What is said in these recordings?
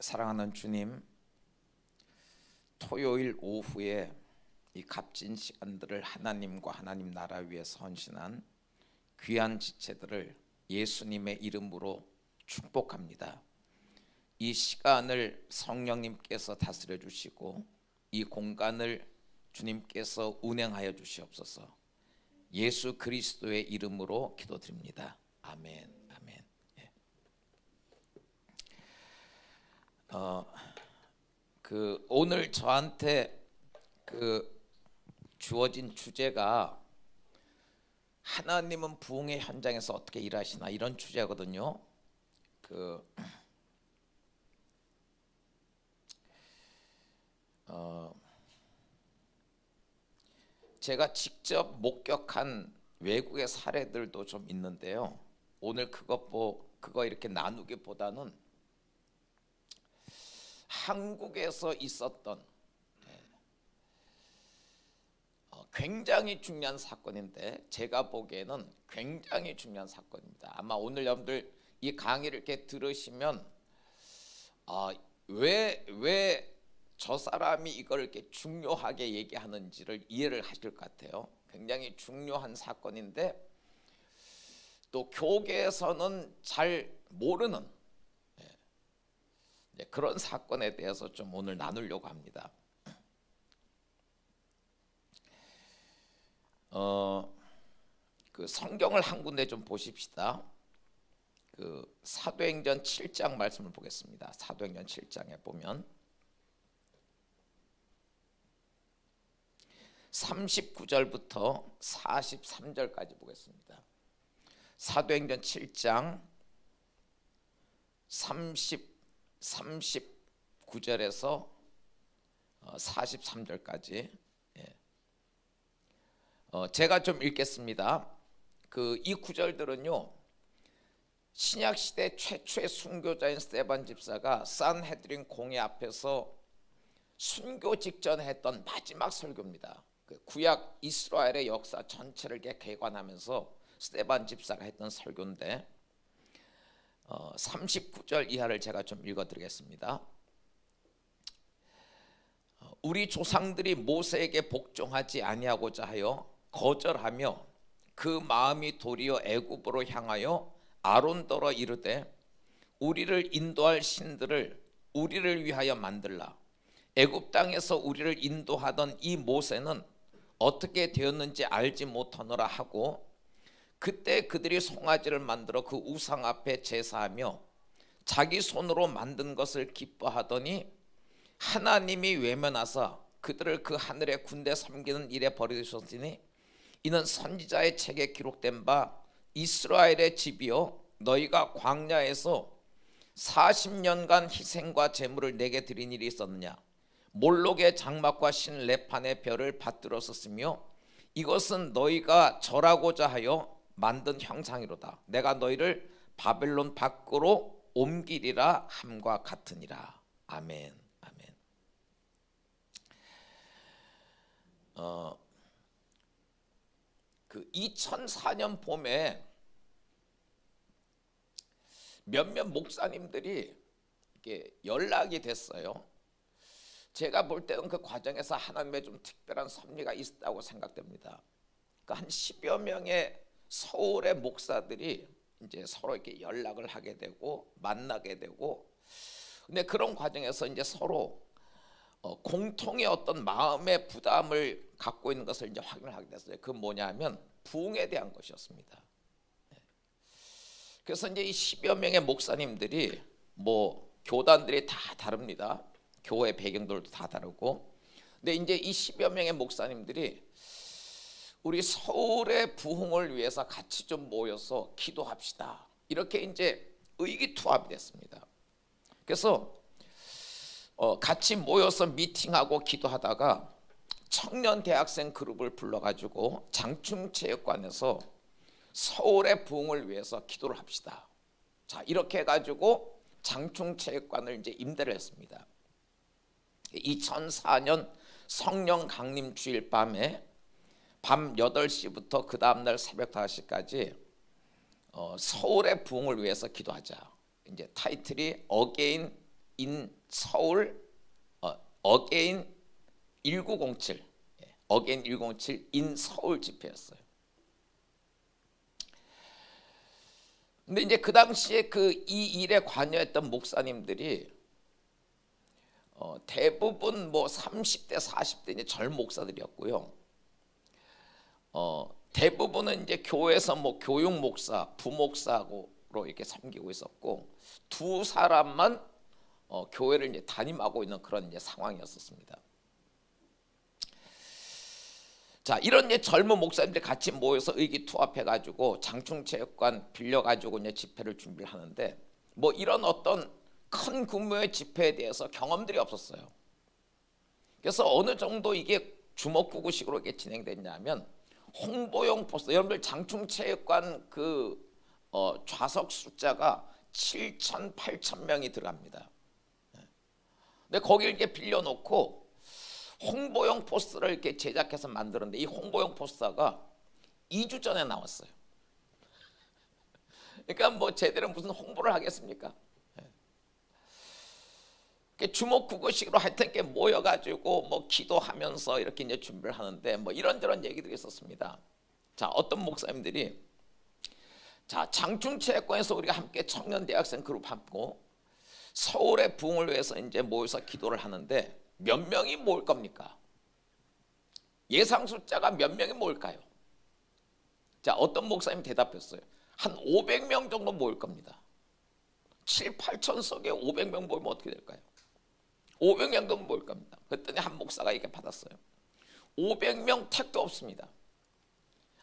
사랑하는 주님, 토요일 오후에 이 값진 시간들을 하나님과 하나님 나라 위해서 헌신한 귀한 지체들을 예수님의 이름으로 축복합니다. 이 시간을 성령님께서 다스려 주시고 이 공간을 주님께서 운행하여 주시옵소서. 예수 그리스도의 이름으로 기도드립니다. 아멘. 아멘. 오늘 저한테 주어진 주제가 하나님은 부흥의 현장에서 어떻게 일하시나, 이런 주제거든요. 제가 직접 목격한 외국의 사례들도 좀 있는데요. 오늘 그거 이렇게 나누기보다는 한국에서 있었던 굉장히 중요한 사건인데, 제가 보기에는 굉장히 중요한 사건입니다. 아마 오늘 여러분들 이 강의를 이렇게 들으시면 왜 저 사람이 이걸 이렇게 중요하게 얘기하는지를 이해를 하실 것 같아요. 굉장히 중요한 사건인데 또 교계에서는 잘 모르는 그런 사건에 대해서 좀 오늘 나누려고 합니다. 성경을 한 군데 좀 보십시다. 사도행전 7장 말씀을 보겠습니다. 사도행전 7장에 보면 39절부터 43절까지 보겠습니다. 사도행전 7장 39절에서 43절까지 제가 좀 읽겠습니다. 이 구절들은요, 신약시대 최초의 순교자인 스데반 집사가 산헤드린 공회 앞에서 순교 직전에 했던 마지막 설교입니다. 구약 이스라엘의 역사 전체를 개관하면서 스데반 집사가 했던 설교인데 39절 이하를 제가 좀 읽어드리겠습니다. 우리 조상들이 모세에게 복종하지 아니하고자 하여 거절하며 그 마음이 도리어 애굽으로 향하여 아론더러 이르되 우리를 인도할 신들을 우리를 위하여 만들라. 애굽 땅에서 우리를 인도하던 이 모세는 어떻게 되었는지 알지 못하노라 하고, 그때 그들이 송아지를 만들어 그 우상 앞에 제사하며 자기 손으로 만든 것을 기뻐하더니 하나님이 외면하사 그들을 그 하늘의 군대 섬기는 일에 버리셨으니 이는 선지자의 책에 기록된 바 이스라엘의 집이여 너희가 광야에서 40년간 희생과 제물을 내게 드린 일이 있었느냐. 몰록의 장막과 신 레판의 별을 받들었었으며 이것은 너희가 절하고자 하여 만든 형상이로다. 내가 너희를 바벨론 밖으로 옮기리라 함과 같으니라. 아멘. 아멘. 2004년 봄에 몇몇 목사님들이 이렇게 연락이 됐어요. 제가 볼 때는 그 과정에서 하나님의 좀 특별한 섭리가 있었다고 생각됩니다. 한 10여 명의 서울의 목사들이 이제 서로 이렇게 연락을 하게 되고 만나게 되고, 근데 그런 과정에서 이제 서로 공통의 어떤 마음의 부담을 갖고 있는 것을 이제 확인을 하게 됐어요. 그 뭐냐면 부흥에 대한 것이었습니다. 그래서 이제 이 10여 명의 목사님들이 교단들이 다 다릅니다. 교회 배경들도 다 다르고, 근데 이제 이 10여 명의 목사님들이 우리 서울의 부흥을 위해서 같이 좀 모여서 기도합시다, 이렇게 이제 의기투합이 됐습니다. 그래서 같이 모여서 미팅하고 기도하다가 청년 대학생 그룹을 불러가지고 장충체육관에서 서울의 부흥을 위해서 기도를 합시다. 자, 이렇게 해가지고 장충체육관을 이제 임대를 했습니다. 2004년 성령 강림 주일 밤에 밤 8시부터 그 다음날 새벽 5시까지 서울의 부흥을 위해서 기도하자. 이제 타이틀이 Again 인 서울 어게인 1907 어게인 1907 인 서울 집회였어요. 근데 이제 그 당시에 그 이 일에 관여했던 목사님들이 대부분 뭐 30대 40대 이제 젊은 목사들이었고요. 대부분은 이제 교회에서 뭐 교육 목사, 부목사로 이렇게 섬기고 있었고 두 사람만 교회를 이제 담임하고 있는 그런 이제 상황이었었습니다. 자, 이런 이제 젊은 목사님들 같이 모여서 의기투합해가지고 장충체육관 빌려가지고 이제 집회를 준비를 하는데 뭐 이런 어떤 큰 규모의 집회에 대해서 경험들이 없었어요. 그래서 어느 정도 이게 주먹구구식으로 이렇게 진행됐냐면 홍보용 포스터, 여러분들 장충체육관 그 좌석 숫자가 7천, 8천 명이 들어갑니다. 근데 거기를 이렇게 빌려놓고 홍보용 포스터를 이렇게 제작해서 만드는데 이 홍보용 포스터가 2주 전에 나왔어요. 그러니까 뭐 제대로 무슨 홍보를 하겠습니까? 주먹구구식으로 하여튼 이렇게 모여가지고 뭐 기도하면서 이렇게 이제 준비를 하는데 뭐 이런저런 얘기들이 있었습니다. 자, 어떤 목사님들이 자, 장충체육관에서 우리가 함께 청년 대학생 그룹 하고 서울의 부흥을 위해서 이제 모여서 기도를 하는데 몇 명이 모일 겁니까? 예상 숫자가 몇 명이 모일까요? 자, 어떤 목사님이 대답했어요. 한 500명 정도 모일 겁니다. 7, 8천 석에 500명 모이면 어떻게 될까요? 500명 정도 모일 겁니다. 그랬더니 한 목사가 이렇게 받았어요. 500명 택도 없습니다.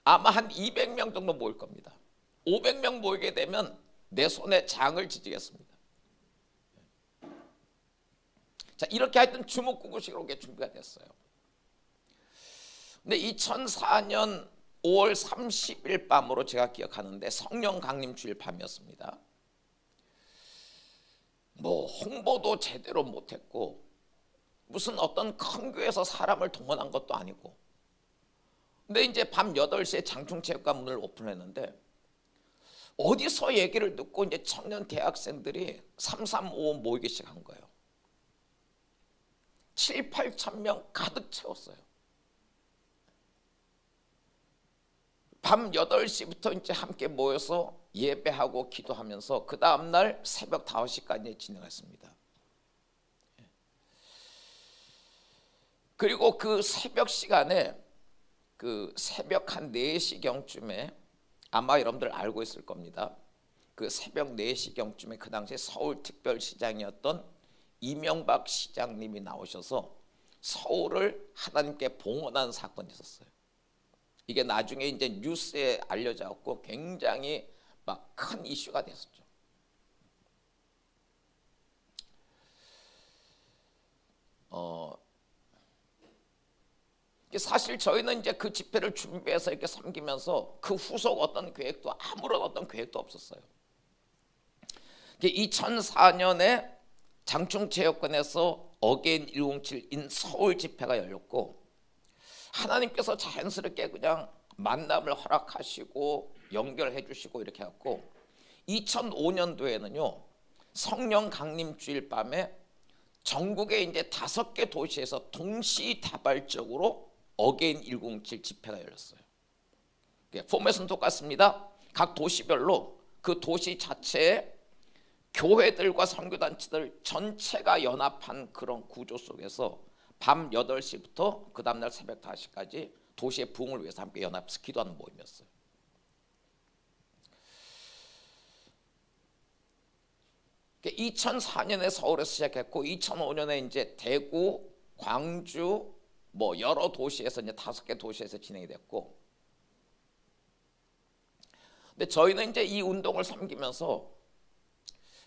아마 한 200명 정도 모일 겁니다. 500명 모이게 되면 내 손에 장을 지지겠습니다. 자, 이렇게 하여튼 주먹구구식으로 준비가 됐어요. 근데 2004년 5월 30일 밤으로 제가 기억하는데 성령 강림 주일 밤이었습니다. 뭐 홍보도 제대로 못했고 무슨 어떤 큰 교회에서 사람을 동원한 것도 아니고 근데 이제 밤 8시에 장충체육관 문을 오픈했는데 어디서 얘기를 듣고 이제 청년 대학생들이 335 모이기 시작한 거예요. 7, 8천 명 가득 채웠어요. 밤 8시부터 이제 함께 모여서 예배하고 기도하면서 그 다음날 새벽 5시까지 진행했습니다. 그리고 그 새벽 시간에 그 새벽 한 4시경쯤에 아마 여러분들 알고 있을 겁니다. 그 새벽 4시경쯤에 그 당시에 서울특별시장이었던 이명박 시장님이 나오셔서 서울을 하나님께 봉헌한 사건이 있었어요. 이게 나중에 이제 뉴스에 알려져갖고 굉장히 막 큰 이슈가 됐었죠. 사실 저희는 이제 그 집회를 준비해서 이렇게 섬기면서 그 후속 어떤 계획도 아무런 어떤 계획도 없었어요. 2004년에 장충체육관에서 어게인 107인 서울 집회가 열렸고 하나님께서 자연스럽게 그냥 만남을 허락하시고 연결해 주시고 이렇게 해갖고 2005년도에는요 성령 강림 주일 밤에 전국의 이제 5개 도시에서 동시다발적으로 어게인 107 집회가 열렸어요. 포맷은 똑같습니다. 각 도시별로 그 도시 자체에 교회들과 선교단체들 전체가 연합한 그런 구조 속에서 밤 8시부터 그 다음날 새벽 5시까지 도시의 부흥을 위해서 함께 연합해서 기도하는 모임이었어요. 2004년에 서울에서 시작했고 2005년에 이제 대구, 광주 뭐 여러 도시에서 이제 5개 도시에서 진행이 됐고 근데 저희는 이제 이 운동을 섬기면서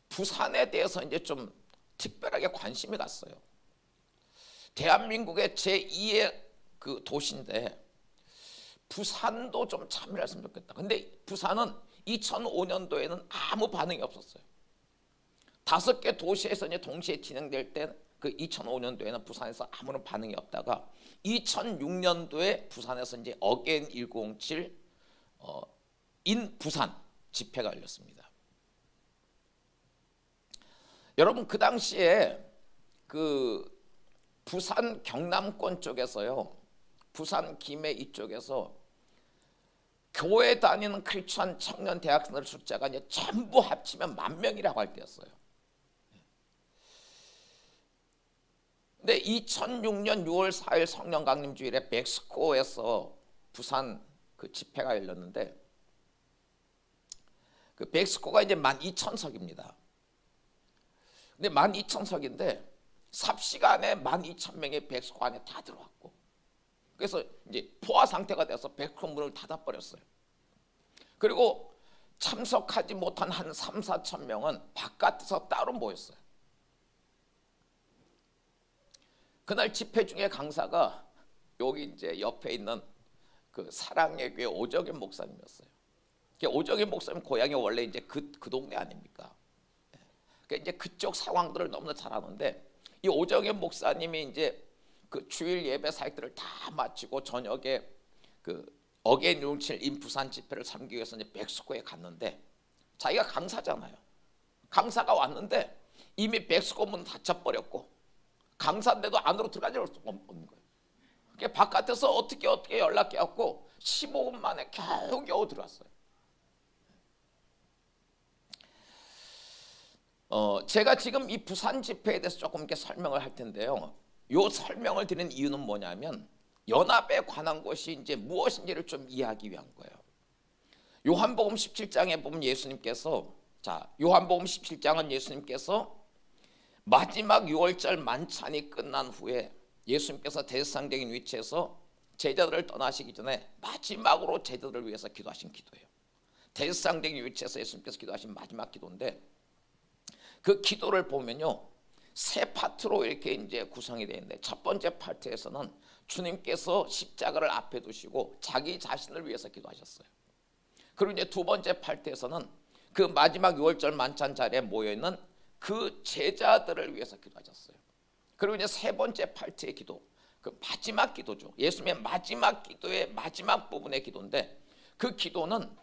부산에 대해서 이제 좀 특별하게 관심이 갔어요. 대한민국의 제2의 그 도시인데 부산도 좀 참여했으면 좋겠다. 근데 부산은 2005년도에는 아무 반응이 없었어요. 5개 도시에서 이제 동시에 진행될 때 그 2005년도에는 부산에서 아무런 반응이 없다가 2006년도에 부산에서 이제 어게인 107 인 부산 집회가 열렸습니다. 여러분 그 당시에 그 부산 경남권 쪽에서요, 부산 김해 이쪽에서 교회 다니는 크리스천 청년 대학생들 숫자가 이제 전부 합치면 10,000명이라고 할 때였어요. 근데 2006년 6월 4일 성령 강림 주일에 멕시코에서 부산 그 집회가 열렸는데, 그 멕시코가 이제 12,000석입니다. 근데 12,000석인데 삽시간에 12,000명이 멕시코 안에 다 들어왔고, 그래서 이제 포화 상태가 돼서 멕시코 문을 닫아버렸어요. 그리고 참석하지 못한 한 3-4천 명은 바깥에서 따로 모였어요. 그날 집회 중에 강사가 여기 이제 옆에 있는 그 사랑의 교회 오정현 목사님이었어요. 오정현 목사님 고향이 원래 이제 그 동네 아닙니까? 그러니까 이제 그쪽 상황들을 너무나 잘 아는데, 이 오정현 목사님이 이제 그 주일 예배 사역들을 다 마치고 저녁에 그 어게인 6.7 인부산 집회를 참기 위해서 이제 멕시코에 갔는데, 자기가 강사잖아요. 강사가 왔는데 이미 멕시코 문 닫혀버렸고 강사인데도 안으로 들어가지 수가 없는 거예요. 그러니까 바깥에서 어떻게 연락해갖고 15분 만에 겨우 들어왔어요. 제가 지금 이 부산 집회에 대해서 조금 이렇게 설명을 할 텐데요. 요 설명을 드리는 이유는 뭐냐면, 연합에 관한 것이 이제 무엇인지를 좀 이해하기 위한 거예요. 요한복음 17장에 보면 예수님께서, 자, 요한복음 17장은 예수님께서 마지막 6월절 만찬이 끝난 후에 예수님께서 대제사장적인 위치에서 제자들을 떠나시기 전에 마지막으로 제자들을 위해서 기도하신 기도예요. 대제사장적인 위치에서 예수님께서 기도하신 마지막 기도인데, 그 기도를 보면요, 세 파트로 이렇게 이제 구성이 되어 있는데, 첫 번째 파트에서는 주님께서 십자가를 앞에 두시고 자기 자신을 위해서 기도하셨어요. 그리고 이제 두 번째 파트에서는 그 마지막 6월절 만찬 자리에 모여 있는 그 제자들을 위해서 기도하셨어요. 그리고 이제 세 번째 파트의 기도, 그 마지막 기도죠. 예수님의 마지막 기도의 마지막 부분의 기도인데, 그 기도는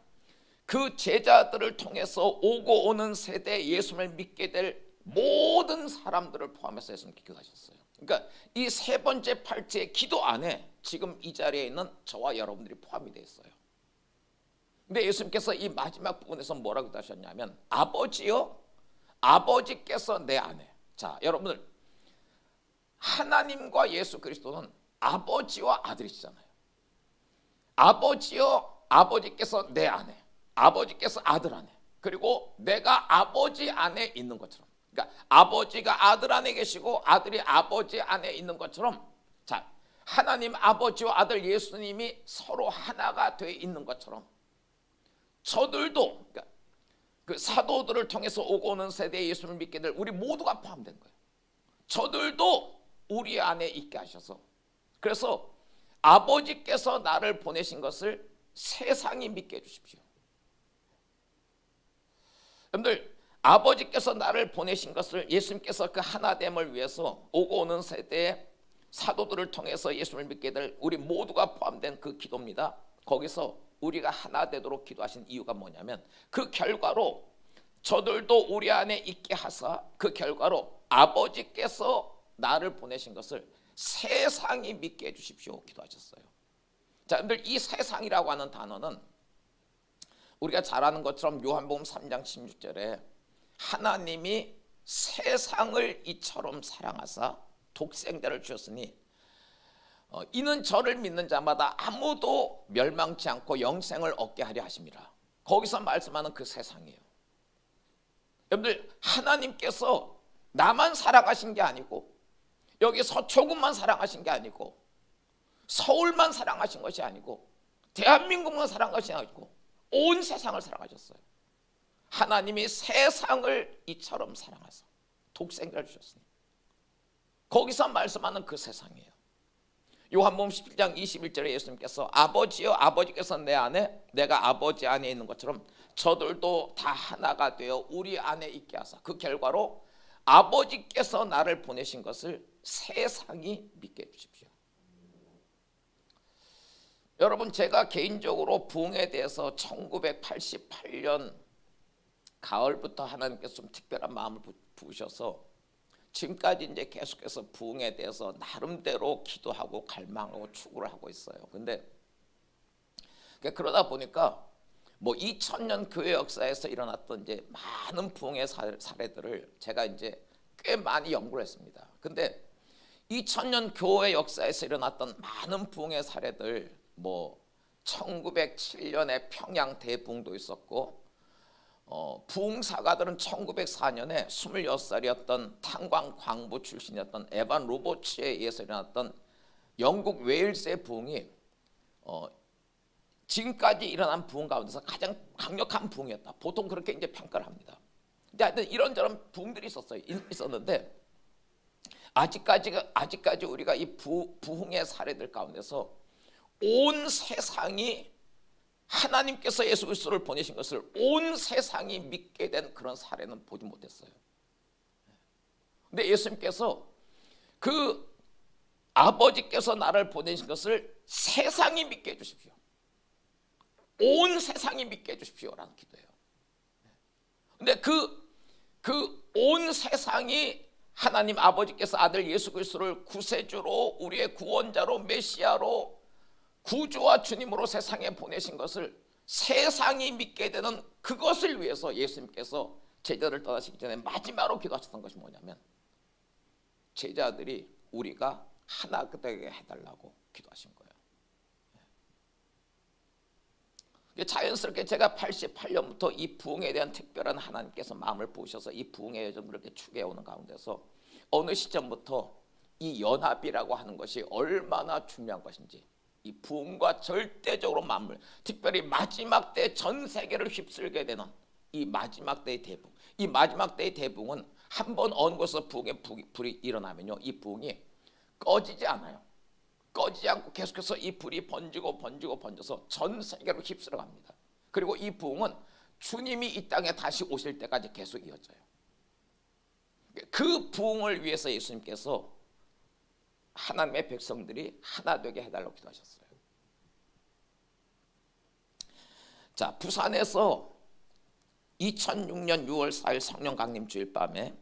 그 제자들을 통해서 오고 오는 세대에 예수님을 믿게 될 모든 사람들을 포함해서 예수님께 기도하셨어요. 그러니까 이 세 번째 팔찌의 기도 안에 지금 이 자리에 있는 저와 여러분들이 포함이 되어 있어요. 근데 예수님께서 이 마지막 부분에서 뭐라고 기도하셨냐면, 아버지요, 아버지께서 내 안에. 자, 여러분들, 하나님과 예수 그리스도는 아버지와 아들이시잖아요. 아버지요, 아버지께서 내 안에, 아버지께서 아들 안에, 그리고 내가 아버지 안에 있는 것처럼, 그러니까 아버지가 아들 안에 계시고 아들이 아버지 안에 있는 것처럼, 자, 하나님 아버지와 아들 예수님이 서로 하나가 돼 있는 것처럼, 저들도, 그러니까 그 사도들을 통해서 오고 오는 세대에 예수님을 믿게 될 우리 모두가 포함된 거예요. 저들도 우리 안에 있게 하셔서, 그래서 아버지께서 나를 보내신 것을 세상이 믿게 해주십시오. 여러분들, 아버지께서 나를 보내신 것을, 예수님께서 그 하나됨을 위해서 오고 오는 세대의 사도들을 통해서 예수님을 믿게 될 우리 모두가 포함된 그 기도입니다. 거기서 우리가 하나 되도록 기도하신 이유가 뭐냐면, 그 결과로 저들도 우리 안에 있게 하사 그 결과로 아버지께서 나를 보내신 것을 세상이 믿게 해주십시오 기도하셨어요. 자, 여러분들, 이 세상이라고 하는 단어는 우리가 잘 아는 것처럼 요한복음 3장 16절에 하나님이 세상을 이처럼 사랑하사 독생자를 주셨으니 이는 저를 믿는 자마다 아무도 멸망치 않고 영생을 얻게 하려 하심이라. 거기서 말씀하는 그 세상이에요. 여러분들, 하나님께서 나만 사랑하신 게 아니고, 여기 서초구만 사랑하신 게 아니고, 서울만 사랑하신 것이 아니고, 대한민국만 사랑하신 것이 아니고 온 세상을 사랑하셨어요. 하나님이 세상을 이처럼 사랑하사 독생자를 주셨으니, 거기서 말씀하는 그 세상이에요. 요한복음 17장 21절에 예수님께서 아버지여, 아버지께서 내 안에, 내가 아버지 안에 있는 것처럼 저들도 다 하나가 되어 우리 안에 있게 하사 그 결과로 아버지께서 나를 보내신 것을 세상이 믿게 해주십시오. 여러분, 제가 개인적으로 부흥에 대해서 1988년 가을부터 하나님께서 좀 특별한 마음을 부으셔서 지금까지 이제 계속해서 부흥에 대해서 나름대로 기도하고 갈망하고 추구를 하고 있어요. 근데 그러다 보니까 뭐 2000년 교회 역사에서 일어났던 이제 많은 부흥의 사례들을 제가 이제 꽤 많이 연구를 했습니다. 근데 2000년 교회 역사에서 일어났던 많은 부흥의 사례들, 뭐 1907년에 평양 대부흥도 있었고, 부흥사가들은 1904년에 26살이었던 탄광 광부 출신이었던 에반 로버츠에 의해서 일어났던 영국 웨일스의 부흥이 지금까지 일어난 부흥 가운데서 가장 강력한 부흥이었다. 보통 그렇게 이제 평가를 합니다. 근데 하여튼 이런저런 부흥들이 있었는데 아직까지 우리가 이 부흥의 사례들 가운데서 온 세상이 하나님께서 예수 그리스도를 보내신 것을 온 세상이 믿게 된 그런 사례는 보지 못했어요. 근데 예수님께서 그 아버지께서 나를 보내신 것을 세상이 믿게 해주십시오. 온 세상이 믿게 해주십시오라는 기도예요. 근데 그 온 세상이 하나님 아버지께서 아들 예수 그리스도를 구세주로, 우리의 구원자로, 메시아로, 구주와 주님으로 세상에 보내신 것을 세상이 믿게 되는 그것을 위해서 예수님께서 제자를 떠나시기 전에 마지막으로 기도하셨던 것이 뭐냐면 제자들이 우리가 하나 되게 해달라고 기도하신 거예요. 자연스럽게 제가 88년부터 이 부흥에 대한 특별한 하나님께서 마음을 부으셔서 이 부흥의 여정을 이렇게 추구해오는 가운데서 어느 시점부터 이 연합이라고 하는 것이 얼마나 중요한 것인지, 이 부흥과 절대적으로 맞물, 특별히 마지막 때 전 세계를 휩쓸게 되는 이 마지막 때의 대부흥, 이 마지막 때의 대부흥은 한번 어느 곳에서 부흥의 불이 일어나면요, 이 부흥이 꺼지지 않아요. 꺼지지 않고 계속해서 이 불이 번져서 전 세계로 휩쓸어 갑니다. 그리고 이 부흥은 주님이 이 땅에 다시 오실 때까지 계속 이어져요. 그 부흥을 위해서 예수님께서 하나님의 백성들이 하나 되게 해달라고 기도하셨어요. 자, 부산에서 2006년 6월 4일 성령 강림 주일 밤에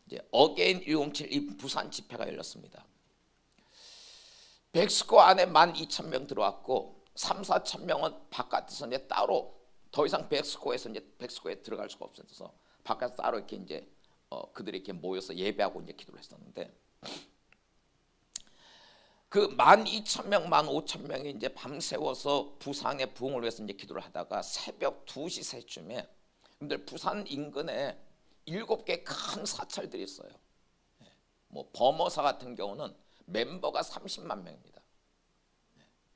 이제 어게인 107 이 부산 집회가 열렸습니다. 멕시코 안에 12,000명 들어왔고 3-4천 명은 바깥에서 이제 따로 더 이상 멕시코에 들어갈 수가 없어서 바깥에서 따로 이렇게 이제 그들이 이렇게 모여서 예배하고 이제 기도를 했었는데, 그 12,000명, 15,000명이 이제 밤새워서 부산의 부흥을 위해서 이제 기도를 하다가 새벽 2시 3시쯤에 여러분들 부산 인근에 7개 큰 사찰들이 있어요. 뭐 범어사 같은 경우는 멤버가 30만 명입니다.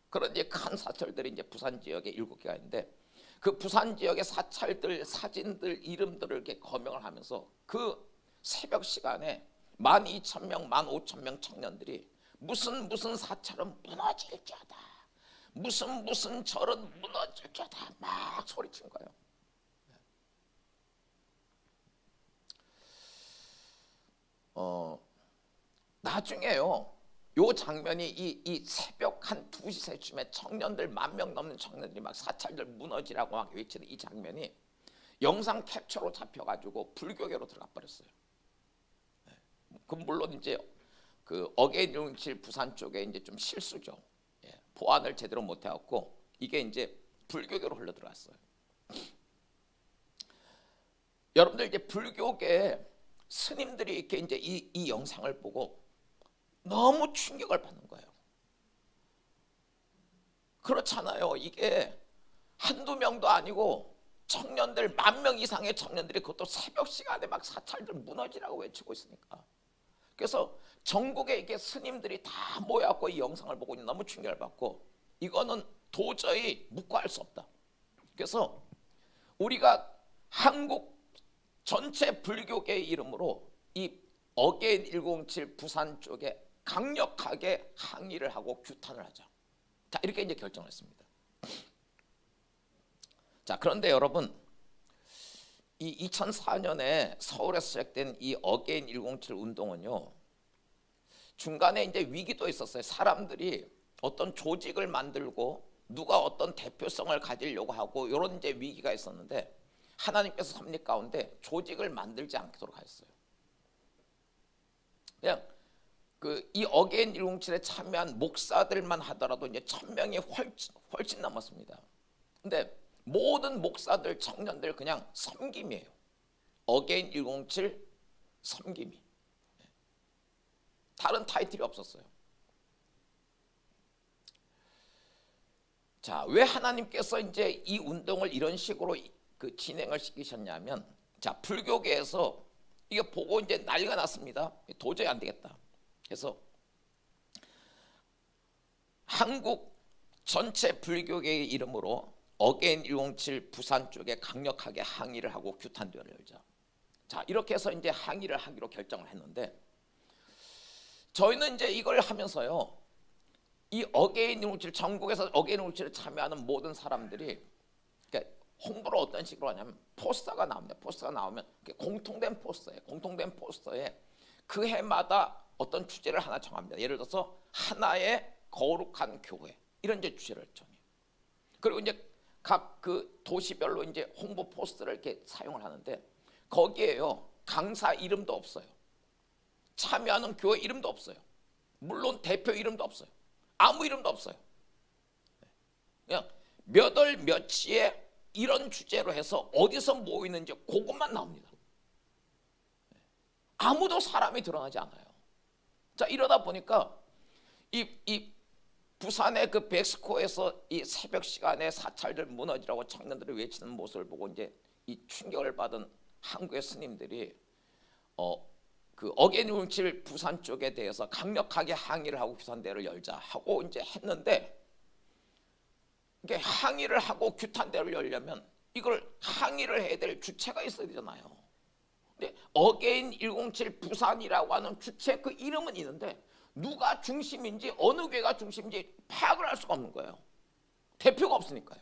그런 이제 큰 사찰들이 이제 부산 지역에 7개가 있는데, 그 부산 지역의 사찰들 사진들 이름들을 이렇게 거명을 하면서 그 새벽 시간에 12,000명, 15,000명 청년들이 무슨 사찰은 무너질지어다, 무슨 절은 무너질지어다 막 소리친 거예요. 나중에요, 요 장면이 이 새벽 한 2시 3시쯤에 청년들 10,000명 넘는 청년들이 막 사찰들 무너지라고 막 외치는 이 장면이 영상 캡처로 잡혀가지고 불교계로 들어가 버렸어요. 그 물론 이제 그 어게인 107 부산 쪽에 이제 좀 실수죠. 보안을 제대로 못 해갖고 이게 이제 불교계로 흘러 들어갔어요. 여러분들 이제 불교계 스님들이 이렇게 이제 이 영상을 보고 너무 충격을 받는 거예요. 그렇잖아요. 이게 한두 명도 아니고 청년들 10,000명 이상의 청년들이 그것도 새벽 시간에 막 사찰들 무너지라고 외치고 있으니까. 그래서 전국에 이게 스님들이 다 모여갖고 이 영상을 보고 너무 충격을 받고 이거는 도저히 묵과할 수 없다. 그래서 우리가 한국 전체 불교계의 이름으로 이 어게인 107 부산 쪽에 강력하게 항의를 하고 규탄을 하자. 자, 이렇게 이제 결정을 했습니다. 자, 그런데 여러분, 이 2004년에 서울에서 시작된 이 어게인 107 운동은요, 중간에 이제 위기도 있었어요. 사람들이 어떤 조직을 만들고 누가 어떤 대표성을 가지려고 하고 이런 이제 위기가 있었는데 하나님께서 섭리 가운데 조직을 만들지 않도록 하셨어요. 그냥 이 어게인 107에 참여한 목사들만 하더라도 이제 1000명이 훨씬 넘었습니다. 근데 모든 목사들, 청년들 그냥 섬김이에요. 어게인 107 섬김이. 다른 타이틀이 없었어요. 자, 왜 하나님께서 이제 이 운동을 이런 식으로 진행을 시키셨냐면, 자, 불교계에서 이거 보고 이제 난리가 났습니다. 도저히 안 되겠다. 그래서 한국 전체 불교계의 이름으로 어게인 107 부산 쪽에 강력하게 항의를 하고 규탄대회를 열자. 자, 이렇게 해서 이제 항의를 하기로 결정을 했는데, 저희는 이제 이걸 하면서요, 이 어게인 107 전국에서 어게인 107에 참여하는 모든 사람들이, 그러니까 홍보를 어떤 식으로 하냐면 포스터가 나옵니다. 포스터가 나오면 공통된 포스터예요. 공통된 포스터에 그 해마다 어떤 주제를 하나 정합니다. 예를 들어서 하나의 거룩한 교회, 이런 이제 주제를 정해요. 그리고 이제 각 도시별로 이제 홍보 포스터를 이렇게 사용을 하는데, 거기에요 강사 이름도 없어요. 참여하는 교회 이름도 없어요. 물론 대표 이름도 없어요. 아무 이름도 없어요. 그냥 몇 월 며칠에 이런 주제로 해서 어디서 모이는지 그것만 나옵니다. 아무도 사람이 드러나지 않아요. 자, 이러다 보니까 이 부산의 그 백스코에서 이 새벽 시간에 사찰들 무너지라고 청년들이 외치는 모습을 보고 이제 이 충격을 받은 한국의 스님들이 그 어게인 107 부산 쪽에 대해서 강력하게 항의를 하고 규탄대회를 열자 하고 이제 했는데, 이게 항의를 하고 규탄대회를 열려면 이걸 항의를 해야 될 주체가 있어야 되잖아요. 근데 어게인 107 부산이라고 하는 주체 그 이름은 있는데 누가 중심인지 어느 교회가 중심인지 파악을 할 수가 없는 거예요. 대표가 없으니까요.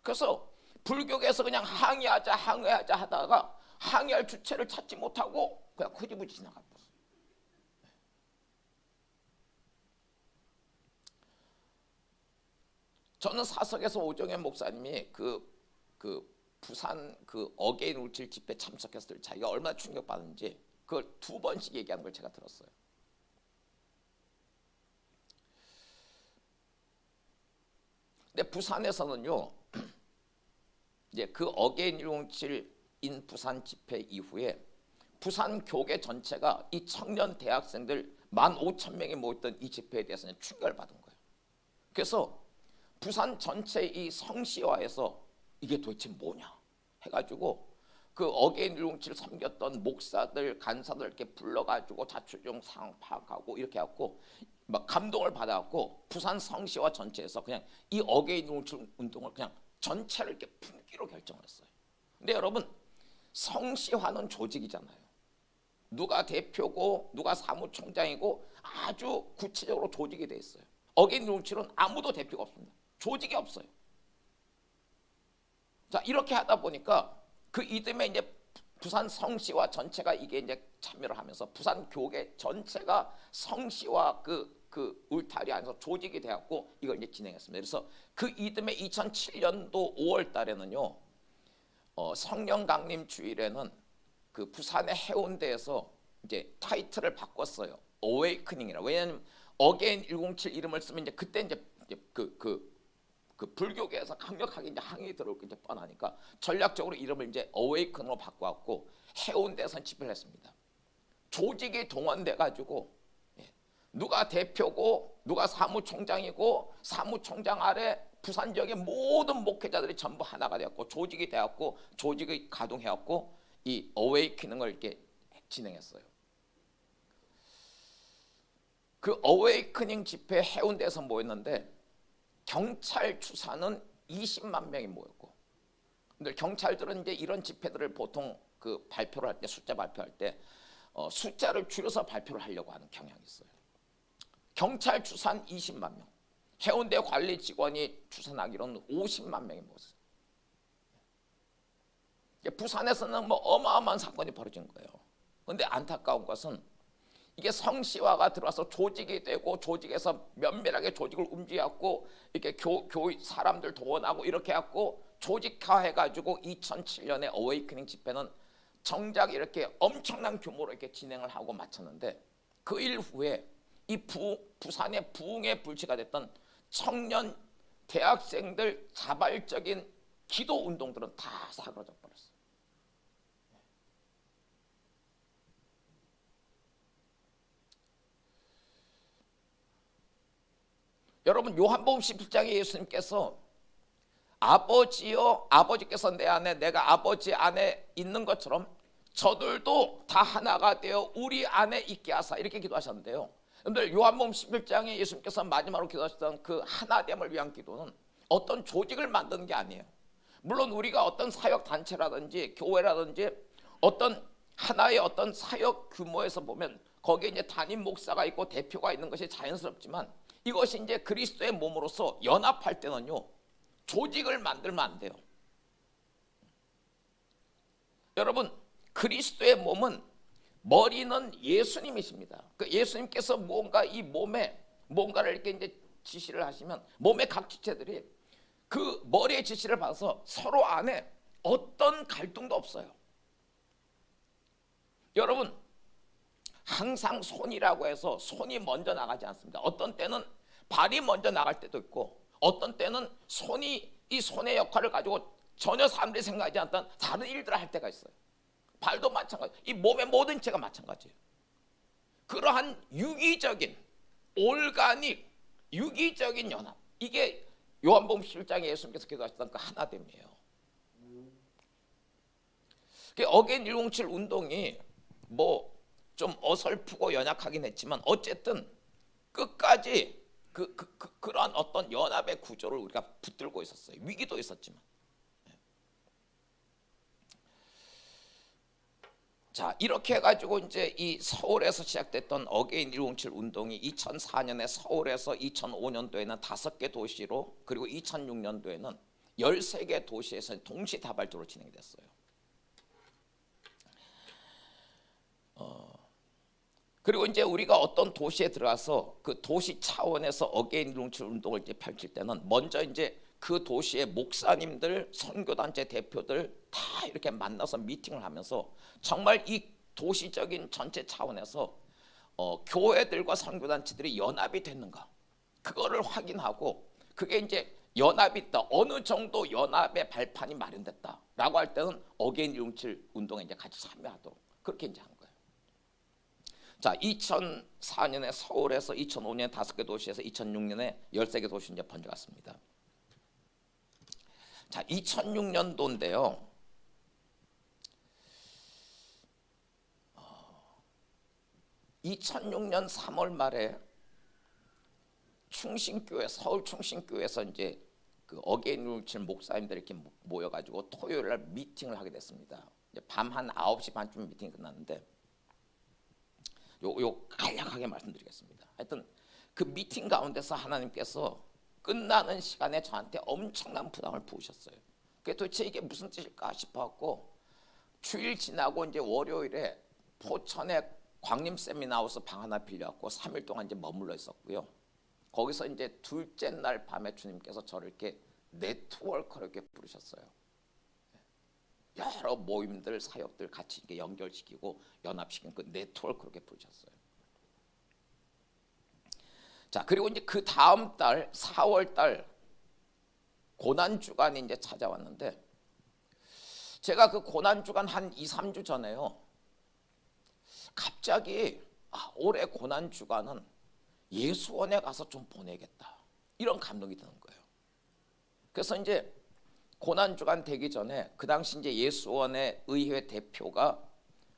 그래서 불교계에서 그냥 항의하자 하다가 항의할 주체를 찾지 못하고 그냥 흐지부지 지나갔어요. 저는 사석에서 오정현 목사님이 부산 어게인 107 집회 참석했을 때 자기가 얼마나 충격받은지 그걸 2번씩 얘기하는 걸 제가 들었어요. 근데 부산에서는요, 이제 그 어게인 107인 부산 집회 이후에 부산 교계 전체가 이 청년 대학생들 15,000명이 모였던 이 집회에 대해서 충격을 받은 거예요. 그래서 부산 전체 이 성시화에서 이게 도대체 뭐냐 해가지고 그 어게인 107 섬겼던 목사들, 간사들 이렇게 불러가지고 자초지종 상황 파악하고 이렇게 해갖고 막 감동을 받아갖고 부산 성시화 전체에서 그냥 이 어게인 107 운동을 그냥 전체를 이렇게 품기로 결정을 했어요. 근데 여러분, 성시화는 조직이잖아요. 누가 대표고 누가 사무총장이고 아주 구체적으로 조직이 돼 있어요. 어게인 107은 아무도 대표가 없습니다. 조직이 없어요. 자, 이렇게 하다 보니까 그 이듬해 이제 부산 성시화 전체가 이게 이제 참여를 하면서 부산 교계 전체가 성시화 그 울타리 안에서 조직이 되었고 이걸 이제 진행했습니다. 그래서 그 이듬해 2007년도 5월 달에는요, 성령 강림 주일에는 그 부산의 해운대에서 이제 타이틀을 바꿨어요. 어웨이크닝이라. 왜냐하면 어게인 107 이름을 쓰면 이제 그때 이제 그 불교계에서 강력하게 이제 항의 들어올 게 이제 뻔하니까 전략적으로 이름을 이제 어웨이큰으로 바꿔갖고 해운대에서 집회를 했습니다. 조직이 동원돼 가지고 누가 대표고 누가 사무총장이고 사무총장 아래 부산 지역의 모든 목회자들이 전부 하나가 되었고 조직이 되었고 조직이 가동해왔고 이 어웨이크닝을 이렇게 진행했어요. 그 어웨이크닝 집회 해운대에서 모였는데 경찰 추사는 20만 명이 모였고, 근데 경찰들은 이제 이런 집회들을 보통 그 발표를 할 때 숫자 발표할 때 숫자를 줄여서 발표를 하려고 하는 경향이 있어요. 경찰 추산 20만 명, 해운대 관리 직원이 추산하기로는 50만 명이 모였어요. 부산에서는 뭐 어마어마한 사건이 벌어진 거예요. 그런데 안타까운 것은 이게 성시화가 들어와서 조직이 되고 조직에서 면밀하게 조직을 움직였고 이렇게 교회 사람들 동원하고 이렇게 해갖고 조직화해가지고 2007년에 어웨이크닝 집회는 정작 이렇게 엄청난 규모로 이렇게 진행을 하고 마쳤는데 그 일 후에 이 부산의 부흥의 불씨가 됐던 청년 대학생들 자발적인 기도 운동들은 다 사그라져 버렸어요. 여러분 요한복음 17장에 예수님께서 아버지여 아버지께서 내 안에 내가 아버지 안에 있는 것처럼 저들도 다 하나가 되어 우리 안에 있게 하사 이렇게 기도하셨는데요. 여러분들 요한복음 11장에 예수님께서 마지막으로 기도하셨던 그 하나됨을 위한 기도는 어떤 조직을 만드는 게 아니에요. 물론 우리가 어떤 사역 단체라든지 교회라든지 어떤 하나의 어떤 사역 규모에서 보면 거기에 이제 담임 목사가 있고 대표가 있는 것이 자연스럽지만 이것이 이제 그리스도의 몸으로서 연합할 때는요 조직을 만들면 안 돼요. 여러분 그리스도의 몸은 머리는 예수님이십니다. 그 예수님께서 뭔가 이 몸에 뭔가를 이렇게 이제 지시를 하시면 몸의 각 지체들이 그 머리의 지시를 받아서 서로 안에 어떤 갈등도 없어요. 여러분 항상 손이라고 해서 손이 먼저 나가지 않습니다. 어떤 때는 발이 먼저 나갈 때도 있고 어떤 때는 손이 이 손의 역할을 가지고 전혀 사람들이 생각하지 않던 다른 일들을 할 때가 있어요. 발도 마찬가지, 이 몸의 모든 체가 마찬가지예요. 그러한 유기적인 올가닉 유기적인 연합, 이게 요한복음 17장에 예수님께서 기도하셨던 그 하나됨이에요. 어게인 107 운동이 뭐 좀 어설프고 연약하긴 했지만 어쨌든 끝까지 그러한 어떤 연합의 구조를 우리가 붙들고 있었어요. 위기도 있었지만. 자, 이렇게 해가지고 이제 이 서울에서 시작됐던 어게인 107 운동이 2004년에 서울에서 2005년도에는 5개 도시로 그리고 2006년도에는 13개 도시에서 동시다발적으로 진행이 됐어요. 그리고 이제 우리가 어떤 도시에 들어가서 그 도시 차원에서 어게인 107 운동을 이제 펼칠 때는 먼저 이제 그 도시의 목사님들, 선교단체 대표들 다 이렇게 만나서 미팅을 하면서 정말 이 도시적인 전체 차원에서 교회들과 선교단체들이 연합이 됐는가 그거를 확인하고 그게 이제 연합이 있다, 어느 정도 연합의 발판이 마련됐다라고 할 때는 어게인 107 운동에 이제 같이 참여하도록 그렇게 이제 한 거예요. 자, 2004년에 서울에서 2005년에 5개 도시에서 2006년에 13개 도시 이제 번져갔습니다. 자, 2006년도인데요. 2006년 3월 말에 충신교회 서울 충신교회에서 이제 그 어게인 107 목사님들 이렇게 모여가지고 토요일 날 미팅을 하게 됐습니다. 밤 한 9시 반쯤 미팅이 끝났는데 요 간략하게 말씀드리겠습니다. 하여튼 그 미팅 가운데서 하나님께서 끝나는 시간에 저한테 엄청난 부담을 부으셨어요. 그게 도대체 이게 무슨 뜻일까 싶어갖고 주일 지나고 이제 월요일에 포천에 광림 세미나하우스 방 하나 빌려갖고 3일 동안 이제 머물러 있었고요. 거기서 이제 둘째 날 밤에 주님께서 저를 이렇게 네트워크로 이렇게 부르셨어요. 여러 모임들, 사역들 같이 이렇게 연결시키고 연합시킨 그 네트워크로 이렇게 부르셨어요. 자, 그리고 이제 그 다음 달 4월 달 고난 주간이 이제 찾아왔는데 제가 그 고난 주간 한 2, 3주 전에요. 갑자기 올해 고난 주간은 예수원에 가서 좀 보내겠다. 이런 감동이 드는 거예요. 그래서 이제 고난 주간 되기 전에 그 당시 이제 예수원의 의회 대표가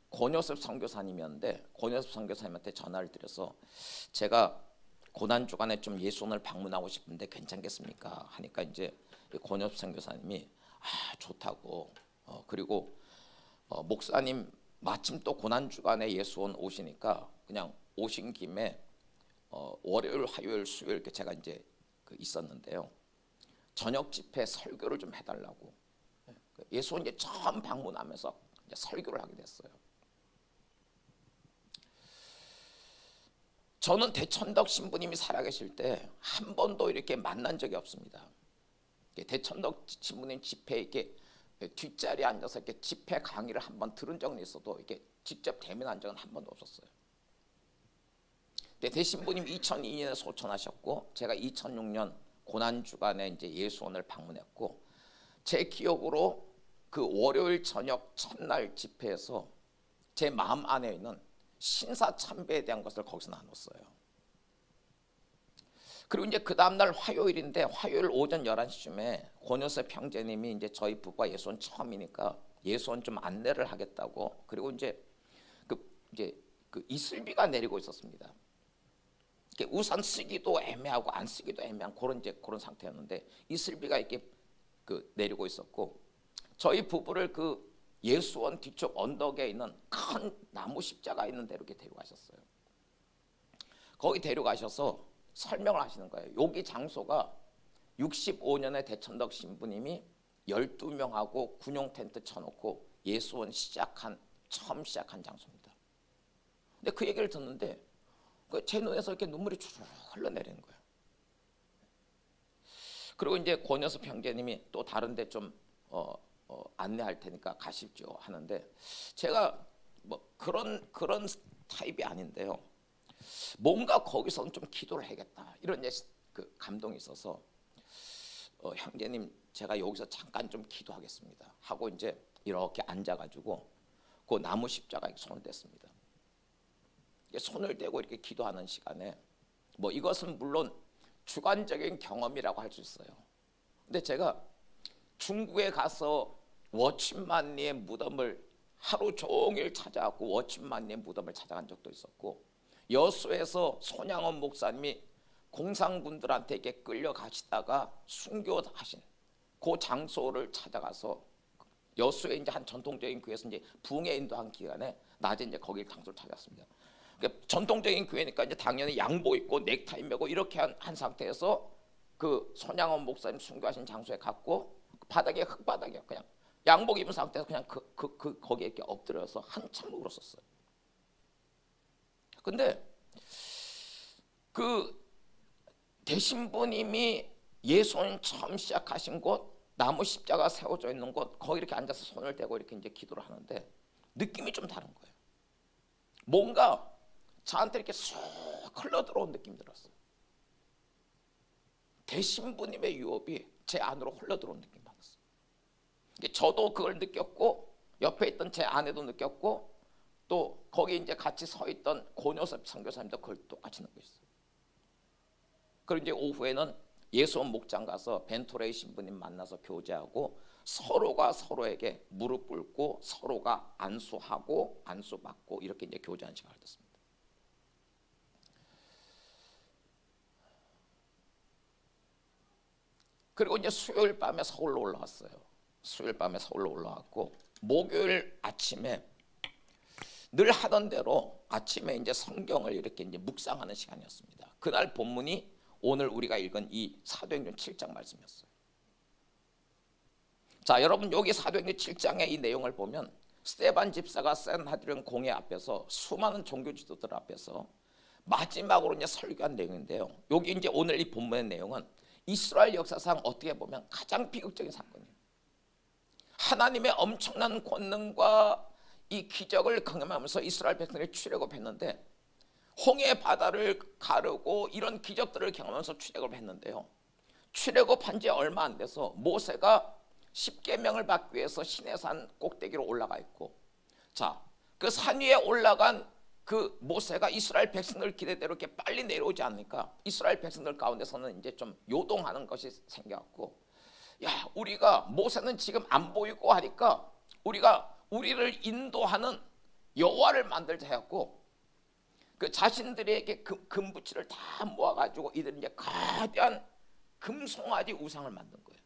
권효섭 선교사님이었는데 권효섭 선교사님한테 전화를 드려서 제가 고난 주간에 좀 예수원을 방문하고 싶은데 괜찮겠습니까? 하니까 이제 권효섭 선교사님이 좋다고 그리고 목사님 마침 또 고난 주간에 예수원 오시니까 그냥 오신 김에 월요일, 화요일, 수요일 이렇게 제가 이제 있었는데요. 저녁 집회 설교를 좀 해달라고 예수원 이제 처음 방문하면서 이제 설교를 하게 됐어요. 저는 대천덕 신부님이 살아계실 때 한 번도 이렇게 만난 적이 없습니다. 대천덕 신부님 집회에 이렇게 뒷자리에 앉아서 이렇게 집회 강의를 한번 들은 적은 있어도 이렇게 직접 대면한 적은 한 번도 없었어요. 근데 대신부님 2002년에 소천하셨고 제가 2006년 고난 주간에 이제 예수원을 방문했고 제 기억으로 그 월요일 저녁 첫날 집회에서 제 마음 안에 있는 신사참배에 대한 것을 거기서 나눴어요. 그리고 이제 그 다음날 화요일인데 화요일 오전 11시쯤에 권효섭 형제님이 이제 저희 부부가 예수원 처음이니까 예수원 좀 안내를 하겠다고 그리고 이제 그 이슬비가 내리고 있었습니다. 우산 쓰기도 애매하고 안 쓰기도 애매한 그런 상태였는데 이슬비가 이렇게 내리고 있었고 저희 부부를 그 예수원 뒤쪽 언덕에 있는 큰 나무 십자가 있는 데로 이렇게 데려가셨어요. 거기 데려가셔서 설명을 하시는 거예요. 여기 장소가 65년에 대천덕 신부님이 12명하고 군용 텐트 쳐놓고 예수원 처음 시작한 장소입니다. 근데 그 얘기를 듣는데 제 눈에서 이렇게 눈물이 쭉 흘러내리는 거예요. 그리고 이제 권효섭 형제님이 또 다른데 좀 안내할 테니까 가십시오 하는데 제가 뭐 그런 타입이 아닌데요. 뭔가 거기서는 좀 기도를 해야겠다 이런 이제 그 감동이 있어서 형제님 제가 여기서 잠깐 좀 기도하겠습니다 하고 이제 이렇게 앉아가지고 그 나무 십자가에 손을 댔습니다. 손을 대고 이렇게 기도하는 시간에 뭐 이것은 물론 주관적인 경험이라고 할 수 있어요. 근데 제가 중국에 가서 워치만리의 무덤을 하루 종일 찾아왔고 워치만리의 무덤을 찾아간 적도 있었고 여수에서 손양원 목사님이 공산군들한테 이렇게 끌려가시다가 순교하신 그 장소를 찾아가서 여수에 이제 한 전통적인 교회에서 이제 부흥회 인도한 기간에 낮에 이제 거기 장소를 찾았습니다. 그러니까 전통적인 교회니까 이제 당연히 양복 입고 넥타이 메고 이렇게 한 상태에서 그 손양원 목사님 순교하신 장소에 갔고 바닥에 흙바닥이야. 그냥 양복 입은 상태에서 그냥 거기에 이렇게 엎드려서 한참 울었었어요. 근데 그 대신부님이 예수님 처음 시작하신 곳 나무 십자가 세워져 있는 곳 거기 이렇게 앉아서 손을 대고 이렇게 이제 기도를 하는데 느낌이 좀 다른 거예요. 뭔가 저한테 이렇게 쏙 흘러 들어온 느낌이 들었어요. 대신부님의 유업이 제 안으로 흘러 들어온 느낌이 받았어요. 저도 그걸 느꼈고 옆에 있던 제 아내도 느꼈고 또 거기 이제 같이 서 있던 권효섭 선교사님도 그걸 똑같이 느꼈어요. 그리고 이제 오후에는 예수원 목장 가서 벤토레이 신부님 만나서 교제하고 서로가 서로에게 무릎 꿇고 서로가 안수하고 안수받고 이렇게 이제 교제하는 시간을 갖습니다. 그리고 이제 수요일 밤에 서울로 올라왔어요. 수요일 밤에 서울로 올라왔고 목요일 아침에 늘 하던 대로 아침에 이제 성경을 이렇게 이제 묵상하는 시간이었습니다. 그날 본문이 오늘 우리가 읽은 이 사도행전 7장 말씀이었어요. 자, 여러분 여기 사도행전 7장의 이 내용을 보면 스데반 집사가 산헤드린 공회 앞에서 수많은 종교 지도들 앞에서 마지막으로 이제 설교한 내용인데요. 여기 이제 오늘 이 본문의 내용은 이스라엘 역사상 어떻게 보면 가장 비극적인 사건이에요. 하나님의 엄청난 권능과 이 기적을 경험하면서 이스라엘 백성들이 출애굽했는데 홍해 바다를 가르고 이런 기적들을 경험하면서 출애굽을 했는데요. 출애굽한 지 얼마 안 돼서 모세가 10계명을 받기 위해서 시내산 꼭대기로 올라가 있고 자, 그 산 위에 올라간 그 모세가 이스라엘 백성들 기대대로 이렇게 빨리 내려오지 않으니까 이스라엘 백성들 가운데서는 이제 좀 요동하는 것이 생겨갖고 야, 우리가 모세는 지금 안 보이고 하니까 우리를 인도하는 여호와를 만들자 해갖고 그 자신들에게 금부치를 다 모아가지고 이들은 이제 거대한 금송아지 우상을 만든 거예요.